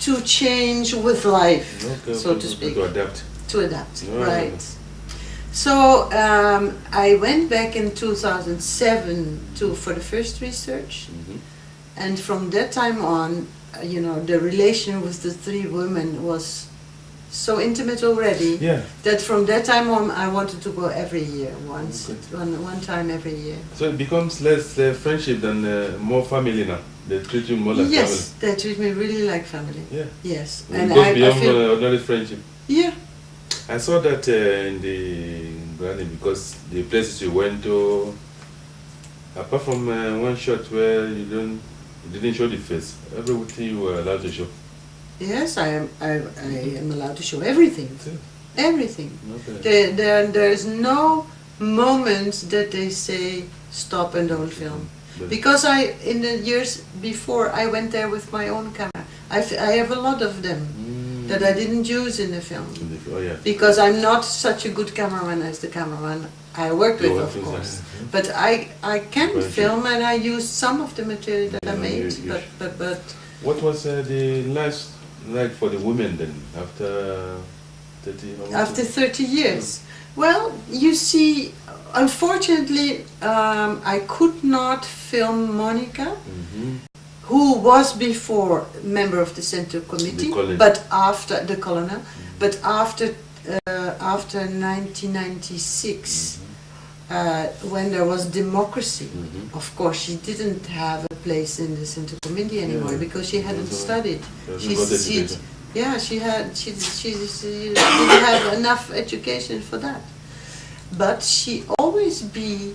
to change with life, so to speak. To adapt, right. So I went back in 2007 for the first research, and from that time on, the relation with the three women was so intimate already that from that time on I wanted to go every year, one time every year. So it becomes less friendship than more family now. They treat you more like family. Yes, they treat me really like family. Yeah. Yes, and it goes beyond ordinary friendship. Yeah. I saw that in the garden, because the places you went to, apart from one shot where you didn't show the face, everything you were allowed to show. Yes, I am allowed to show everything. Everything. Okay. There is no moment that they say stop and don't film. Because in the years before, I went there with my own camera. I have a lot of them that I didn't use in the film. Because I'm not such a good cameraman as the cameraman I worked with, of course. But I can film, and I used some of the material that I made. But what was the last like for the women then after 30? After 30 years. Well, you see, unfortunately, I could not film Monica, who was before member of the Center Committee, but after the colonel, but after 1996, when there was democracy, of course, she didn't have a place in the Center Committee anymore because she hadn't studied. She didn't have enough education for that. But she always be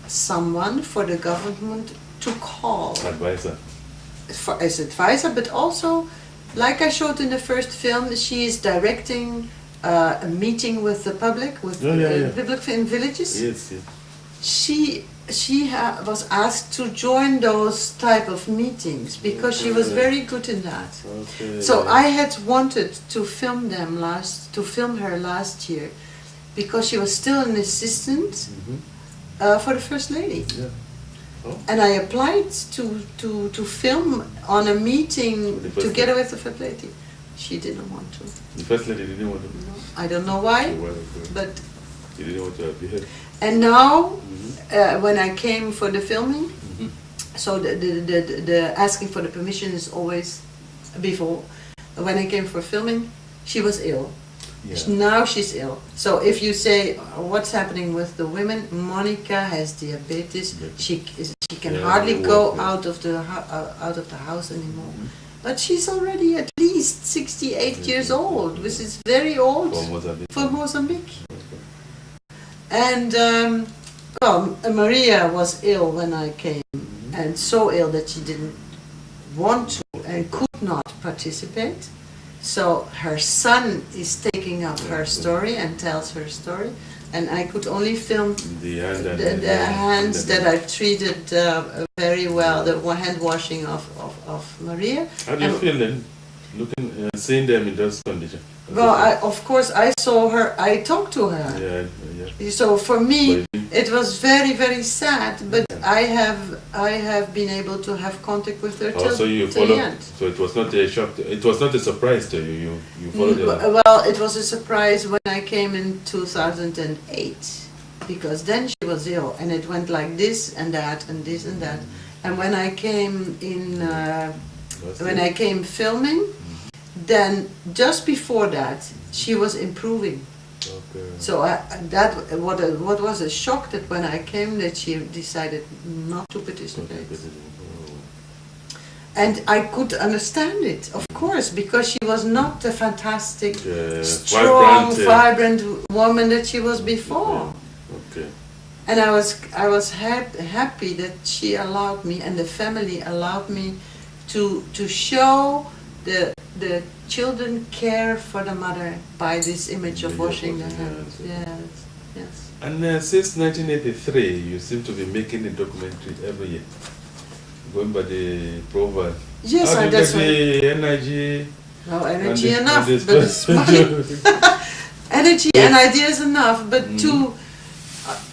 someone for the government to call. Advisor. As advisor, but also, like I showed in the first film, she is directing a meeting with the public, with public in villages. Yes, yes. She was asked to join those type of meetings because she was very good in that. So I had wanted to film her last year, because she was still an assistant for the First Lady. And I applied to film on a meeting together with the First Lady. She didn't want to. The First Lady didn't want to? No. I don't know why, but... She didn't want to appear. And now, when I came for the filming, so the asking for the permission is always before. When I came for filming, she was ill. Now she's ill. So if you say what's happening with the women, Monica has diabetes. She can hardly go out of the house anymore. But she's already at least 68 years old, which is very old for Mozambique. And Maria was ill when I came, and so ill that she didn't want to and could not participate. So her son is taking up her story and tells her story, and I could only film the hands that are treated very well, the hand washing of Maria. How do you feel then, seeing them in those conditions? Well, of course, I saw her, I talked to her. So for me, it was very, very sad, but I have been able to have contact with her till the end. So it was not a shock, it was not a surprise to you, you followed her? Well, it was a surprise when I came in 2008, because then she was ill, and it went like this and that and this and that. And when I came filming, then just before that, she was improving. So what was a shock that when I came, that she decided not to participate. And I could understand it, of course, because she was not the fantastic, strong, vibrant woman that she was before. And I was happy that she allowed me, and the family allowed me, to show the children care for the mother by this image of washing their hands. Yes, yes. And since 1983, you seem to be making a documentary every year, going by the proverb. Yes, how do you that's get the energy? No energy enough, but it's money. Energy and ideas enough, but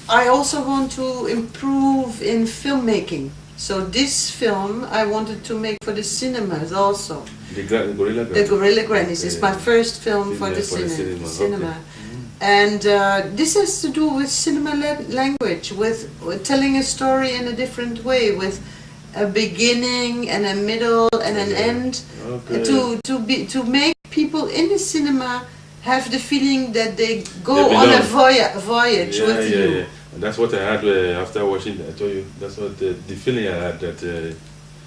I also want to improve in filmmaking. So this film I wanted to make for the cinemas also. The Gorilla Grannies. The Gorilla Grannies is my first film for the cinema. Okay. And this has to do with cinema language, with telling a story in a different way, with a beginning and a middle and an end, to make people in the cinema have the feeling that they go on a voyage with you. Yeah. And that's what I had after watching. I told you that's what the feeling I had that.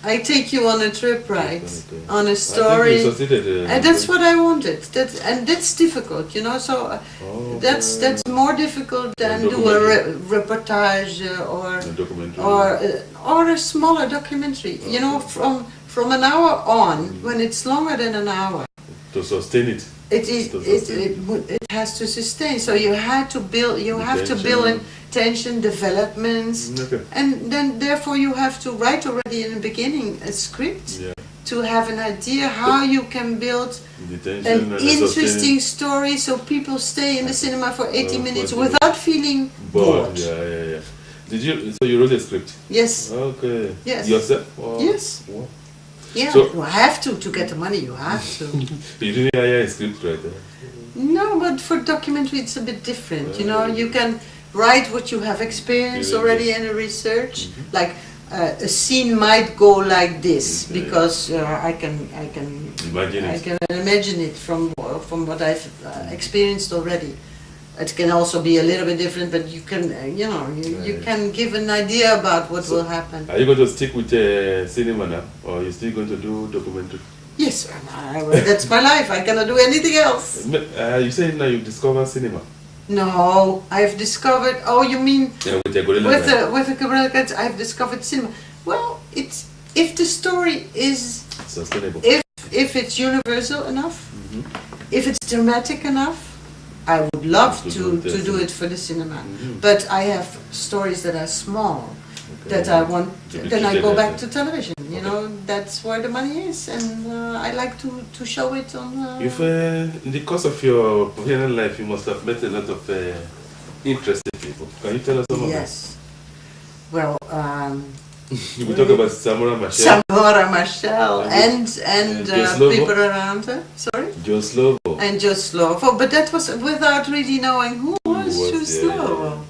I take you on a trip, right? On a story. I think you succeeded, and that's what I wanted. That's difficult, you know. So that's more difficult than do a reportage or a documentary or a smaller documentary. You know, from an hour on, when it's longer than an hour. To sustain it. It has to sustain. So you have to build in tension, developments, and then therefore you have to write already in the beginning a script to have an idea how you can build an interesting story so people stay in the cinema for 80 minutes without feeling bored. Yeah. So you wrote a script? Yes. Okay. Yes. Yourself? Or yes. What? Yeah, so, you have to get the money, you have to. You didn't hire a script writer? No, but for documentary it's a bit different, you know, you can write what you have experienced already in the research, like a scene might go like this, because I can imagine it from what I've experienced already. It can also be a little bit different, but you can, you can give an idea about what will happen. Are you going to stick with cinema now, or are you still going to do documentary? Yes, that's my life. I cannot do anything else. You say now you've discovered cinema. No, I've discovered. Oh, you mean with the Gorilla with the Gorilla Grannies? I've discovered cinema. Well, it's if the story is sustainable. If it's universal enough, if it's dramatic enough. I would love to do it for the cinema, but I have stories that are small, that I want. Then I go back to television. You know, that's where the money is, and I like to show it on. You've, in the course of your professional life, you must have met a lot of interesting people. Can you tell us some of them? Yes. Well. We talk about Samora Machel. and people around her. Sorry? Joe Slovo. And Joe Slovo, but that was without really knowing who was Joe Slovo.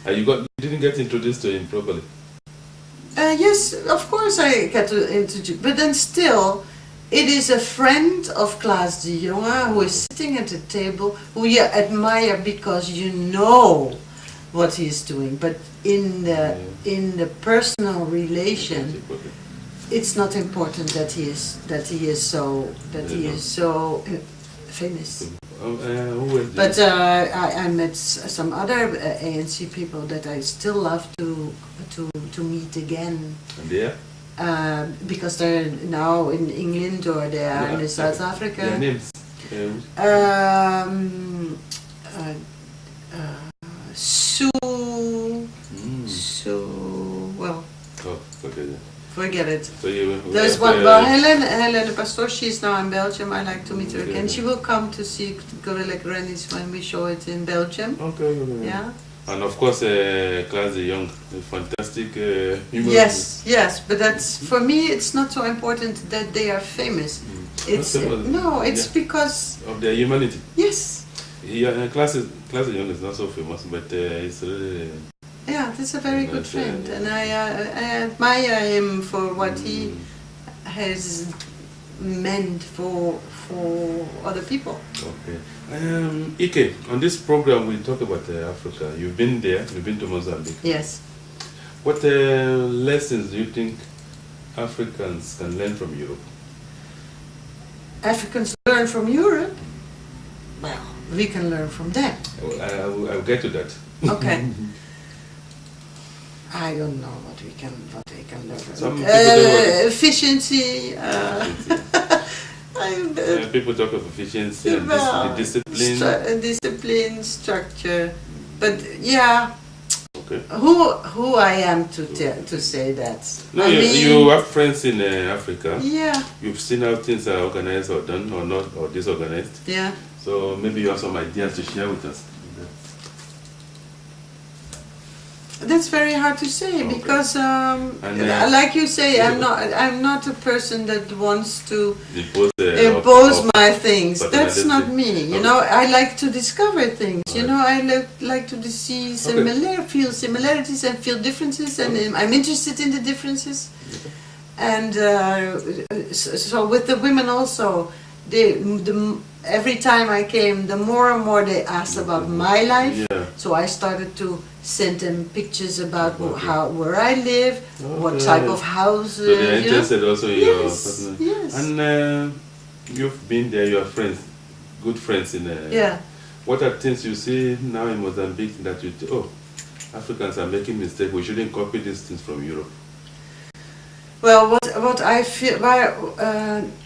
You didn't get introduced to him properly? Yes, of course I got to introduce, but then still, it is a friend of Klaas de Jonge who is sitting at the table, who you admire because you know what he is doing, but in the personal relation, it's not important that he is so famous. But I met some other ANC people that I still love to meet again. And because they're now in England or they are in South Africa. Their names? Well, forget it. So there's one. Well, Helene Pastoor. She's now in Belgium. I like to meet her again. She will come to see Gorilla Grannies when we show it in Belgium. Okay. Yeah. And of course, Klaas de Jonge, a fantastic human. Yes. But that's for me. It's not so important that they are famous. It's because of their humanity. Yes. Yeah, Klaas de Jonge is not so famous, but he's really. Yeah, that's a very good friend, and I admire him for what he has meant for other people. Okay. Ike, on this program we talk about Africa. You've been there. You've been to Mozambique. Yes. What lessons do you think Africans can learn from Europe? Africans learn from Europe? Well, we can learn from them. I'll get to that. Okay. I don't know what they can Some learn. Efficiency. People talk of efficiency and discipline. Discipline, structure, but yeah. Okay. Who I am to say that? No, I mean, you have friends in Africa. Yeah. You've seen how things are organized or done or not or disorganized. Yeah. So maybe you have some ideas to share with us. That's very hard to say, okay. Because, like you say, I'm not a person that wants to impose my things. That's not me. You know, I like to discover things. Right. You know, I like to see feel similarities and feel differences, and I'm interested in the differences. Okay. And so with the women also, every time I came, the more and more they asked about my life. Yeah. So I started to send them pictures about where I live, what type of houses. So they're interested also in your personal. Yes. And you've been there. You are friends, good friends in. Yeah. What are things you see now in Mozambique that you Africans are making mistakes? We shouldn't copy these things from Europe. Well, what I feel,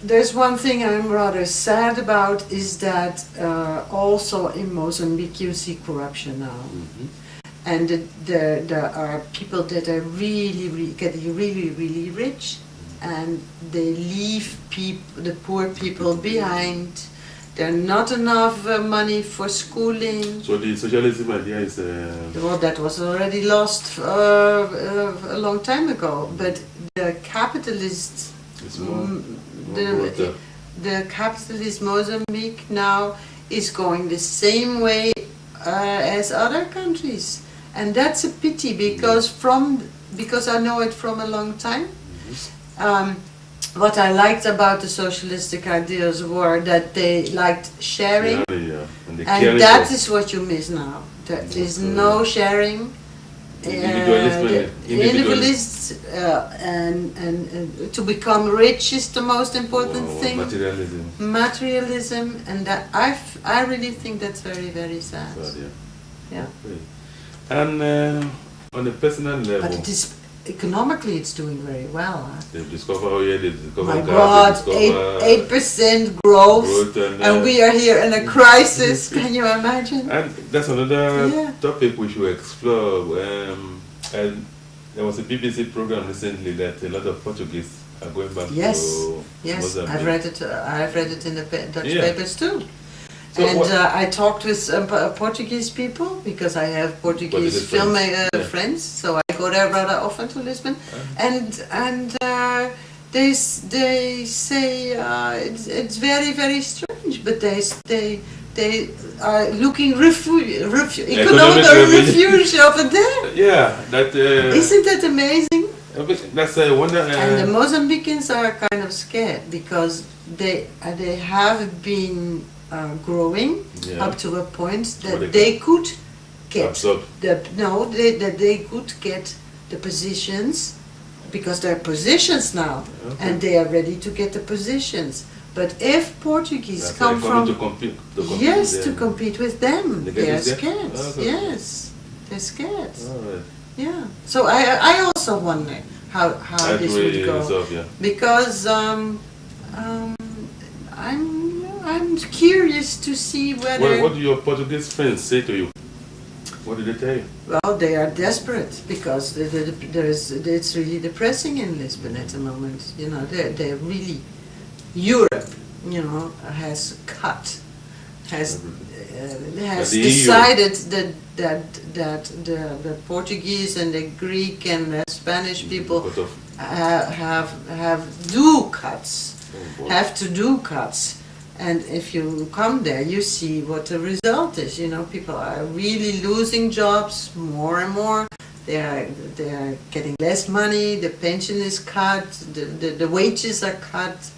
there's one thing I'm rather sad about is that also in Mozambique you see corruption now, and there are people that are really getting really rich, and they leave the poor people behind. There's not enough money for schooling. So the socialism idea is... Well, that was already lost a long time ago. But the capitalist... the capitalist Mozambique now is going the same way as other countries. And that's a pity because I know it from a long time. What I liked about the socialistic ideas were that they liked sharing, and that is what you miss now. There is no sharing. Individualists, and to become rich is the most important thing. Materialism, and that I really think that's very sad. Yeah. Okay. And on a personal level. But it is. Economically, it's doing very well. They've discovered, my God, 8% growth, and we are here in a crisis. Can you imagine? And that's another topic we should explore. And there was a BBC program recently that a lot of Portuguese are going back to Mozambique. Yes, I've read it in the Dutch papers too. So and I talked with Portuguese people because I have Portuguese film friends, so I go there rather often to Lisbon, and they say it's very strange, but they are looking economic refuge over there. Yeah, that isn't that amazing? That's a wonder. And the Mozambicans are kind of scared because they have been growing up to a point that they could get they could get the positions because they're positions now, and they are ready to get the positions. But if Portuguese come from to compete to compete with them, they are scared. Yes, they're scared. Yeah. So I also wonder how this would go because I'm curious to see whether... Well, what do your Portuguese friends say to you? What did they tell you? Well, they are desperate because it's really depressing in Lisbon at the moment. You know, they're really... Europe, you know, has decided that the Portuguese and the Greek and the Spanish people have to do cuts. And if you come there, you see what the result is. You know, people are really losing jobs more and more. They are getting less money. The pension is cut. The wages are cut.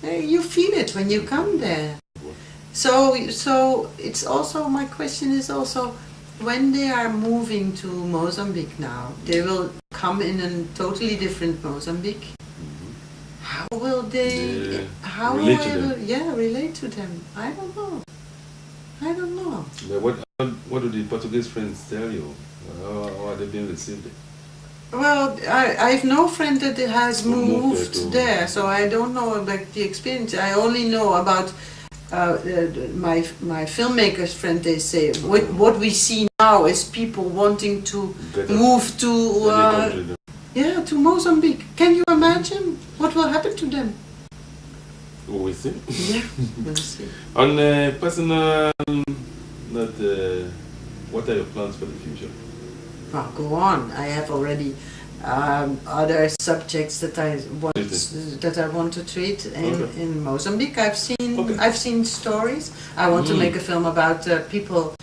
You feel it when you come there. So it's also, my question is also, when they are moving to Mozambique now, they will come in a totally different Mozambique. How will they relate to them? I don't know. But what do the Portuguese friends tell you? How are they being received? Well, I have no friend that has moved there, so I don't know about the experience. I only know about my filmmakers friend. They say what we see now is people wanting to move to to Mozambique. Can you imagine what will happen to them? We'll see. Yeah, we'll see. On personal note, what are your plans for the future? Well, go on. I have already other subjects that I want to treat in Mozambique. I've seen stories. I want to make a film about people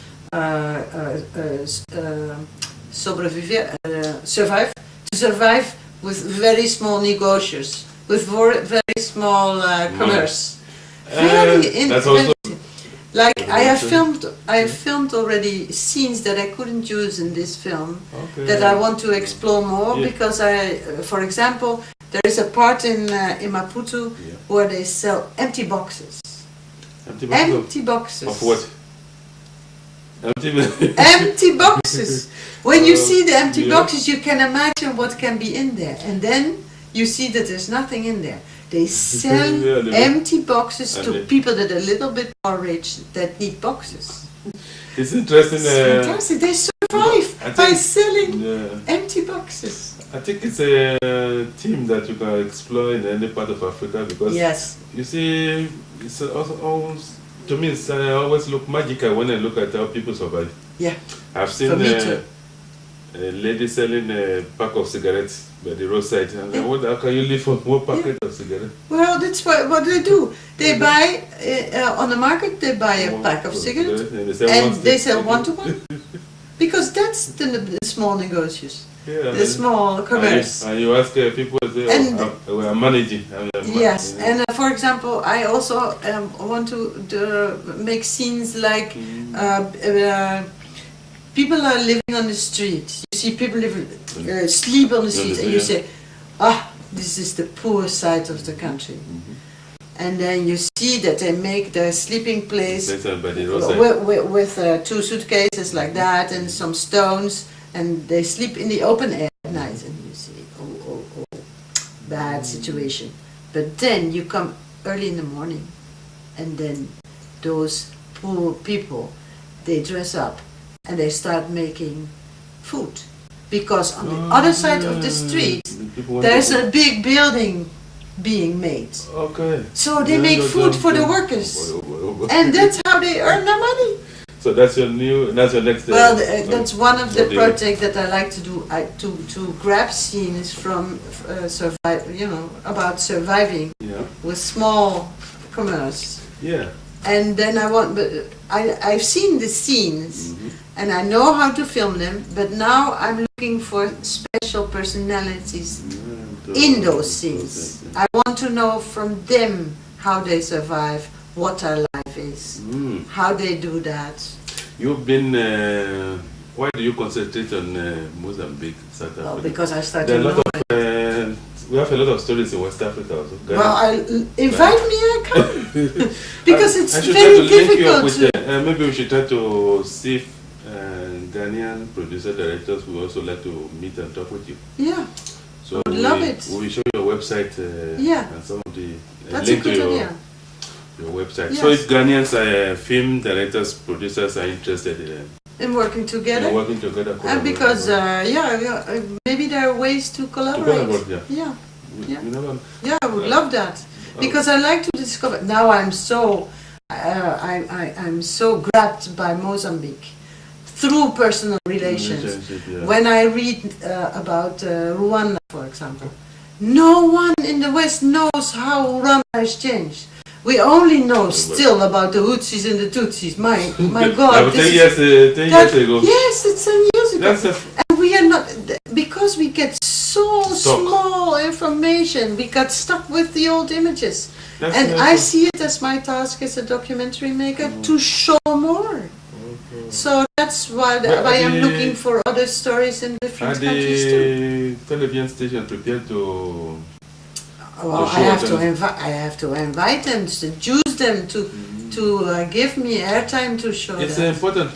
survive with very small negotiations, with very small commerce. Very interesting. Like I have filmed already scenes that I couldn't use in this film that I want to explore more because for example, there is a part in Maputo where they sell empty boxes. Empty boxes. Of what? Empty boxes. When you see the empty boxes, you can imagine what can be in there, and then you see that there's nothing in there. They sell empty boxes to people that are a little bit more rich that need boxes. It's interesting. It's fantastic. They survive by selling empty boxes. I think it's a theme that you can explore in any part of Africa because you see, it's also almost, to me, it's always look magical when I look at how people survive. Yeah, I've seen a lady selling a pack of cigarettes by the roadside. And how can you live for one packet of cigarettes? Well, that's what they do. They buy on the market. They buy a pack of cigarettes and they sell one to one because that's the small negotiations, the small commerce. And you ask people, we are managing. Yes, and for example, I also want to make scenes like. People are living on the street. You see people sleep on the street, and you say, this is the poor side of the country. And then you see that they make their sleeping place with 2 suitcases like that and some stones, and they sleep in the open air at night. And you say, bad situation. But then you come early in the morning, and then those poor people, they dress up. And they start making food. Because on the other side of the street, there's a big building being made. So they make food for the workers. And that's how they earn their money. So that's your next... Well, that's one of the projects that I like to do, to grab scenes from about surviving with small commerce. Yeah. And then I've seen the scenes and I know how to film them, but now I'm looking for special personalities in those scenes. I want to know from them how they survive, what their life is, how they do that. You've been, why do you concentrate on Mozambique, South Africa? Well, because I started we have a lot of stories in West Africa also. Well, invite me, I come. Because it's very difficult. Maybe we should try to see if Ghanaian producer-directors would also like to meet and talk with you. Yeah, so I would love it. We will show you a website and some of the link to your website. Yeah. So if Ghanaians, film directors, producers are interested in working together. And because maybe there are ways to collaborate. I would love that because I like to discover. Now I'm so grabbed by Mozambique through personal relations. When I read about Rwanda, for example, no one in the West knows how Rwanda has changed. We only know still about the Hutsis and the Tutsis. My God! 10 years ago. Yes, it's 10 years ago. And we are not, because we get so small information. We got stuck with the old images. And I see it as my task as a documentary maker to show more. So that's why I'm looking for other stories in different countries too. Are the television stations prepared to? Well, I have to invite them, seduce them to give me airtime to show It's that. Important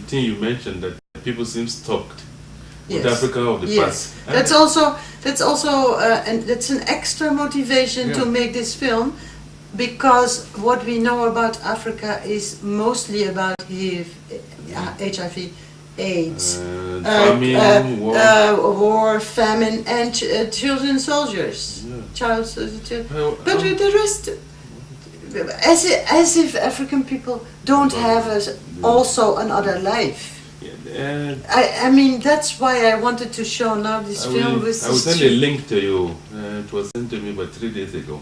thing you mentioned that people seem stalked. with Africa of the past. That's an extra motivation to make this film, because what we know about Africa is mostly about HIV, AIDS, famine, war, famine, and children soldiers. Child soldiers. But with the rest, as if African people don't have also another life. I mean, that's why I wanted to show now this film with. I will send a link to you. It was sent to me about 3 days ago.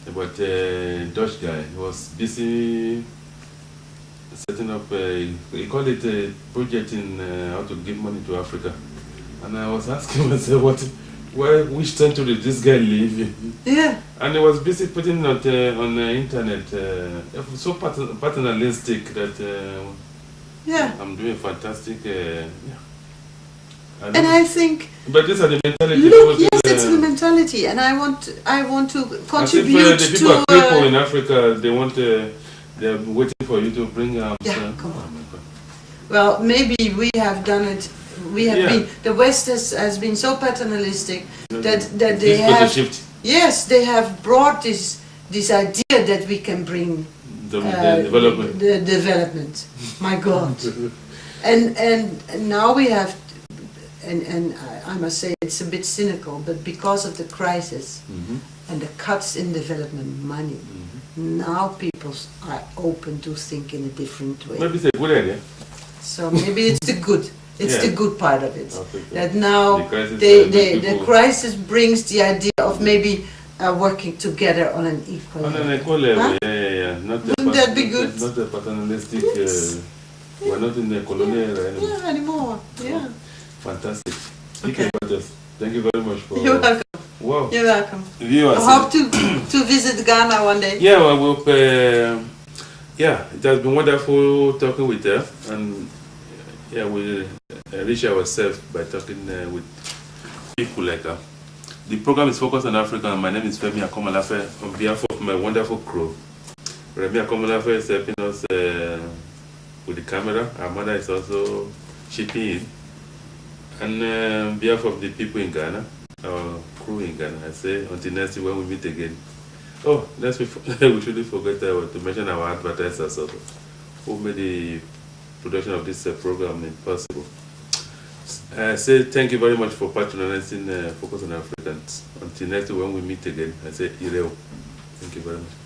About a Dutch guy. He was busy setting up he called it a project in how to give money to Africa. And I was asking myself, which century this guy live? Yeah. And he was busy putting it on the internet, so paternalistic that I'm doing fantastic. And I think. But these are the mentality. Look, yes, it's the mentality, and I want to contribute the people people in Africa, they want. They're waiting for you to bring arms. Come on. Well, maybe we have done it. We have been. The West has been so paternalistic that they have. Yes, they have brought this idea that we can bring the development. The development. My God. and now we have. And I must say it's a bit cynical, but because of the crisis and the cuts in development money, now people are open to think in a different way. Maybe it's a good idea. So maybe it's the good. It's the good part of it. That now the crisis brings the idea of maybe working together on an equal level. On an equal level, huh? Wouldn't that be good? Not the paternalistic. We're not in the colonial anymore. Yeah, anymore. Yeah. Fantastic. Okay. Thank you very much for. You're welcome. Wow. You're welcome. Viewers, I hope to visit Ghana one day. Yeah, I hope. It has been wonderful talking with her, and we enrich ourselves by talking with people like her. The program is focused on Africa, and my name is Femi Akomalafe. On behalf of my wonderful crew, Remy Akomalafe is helping us with the camera. Our mother is also chipping in. And on behalf of the people in Ghana, our crew in Ghana, I say until next week when we meet again. Oh, we shouldn't forget to mention our advertisers also, who made the production of this program possible. I say thank you very much for patronizing Focus on Africans. Until next week when we meet again, I say Ireo. Thank you very much.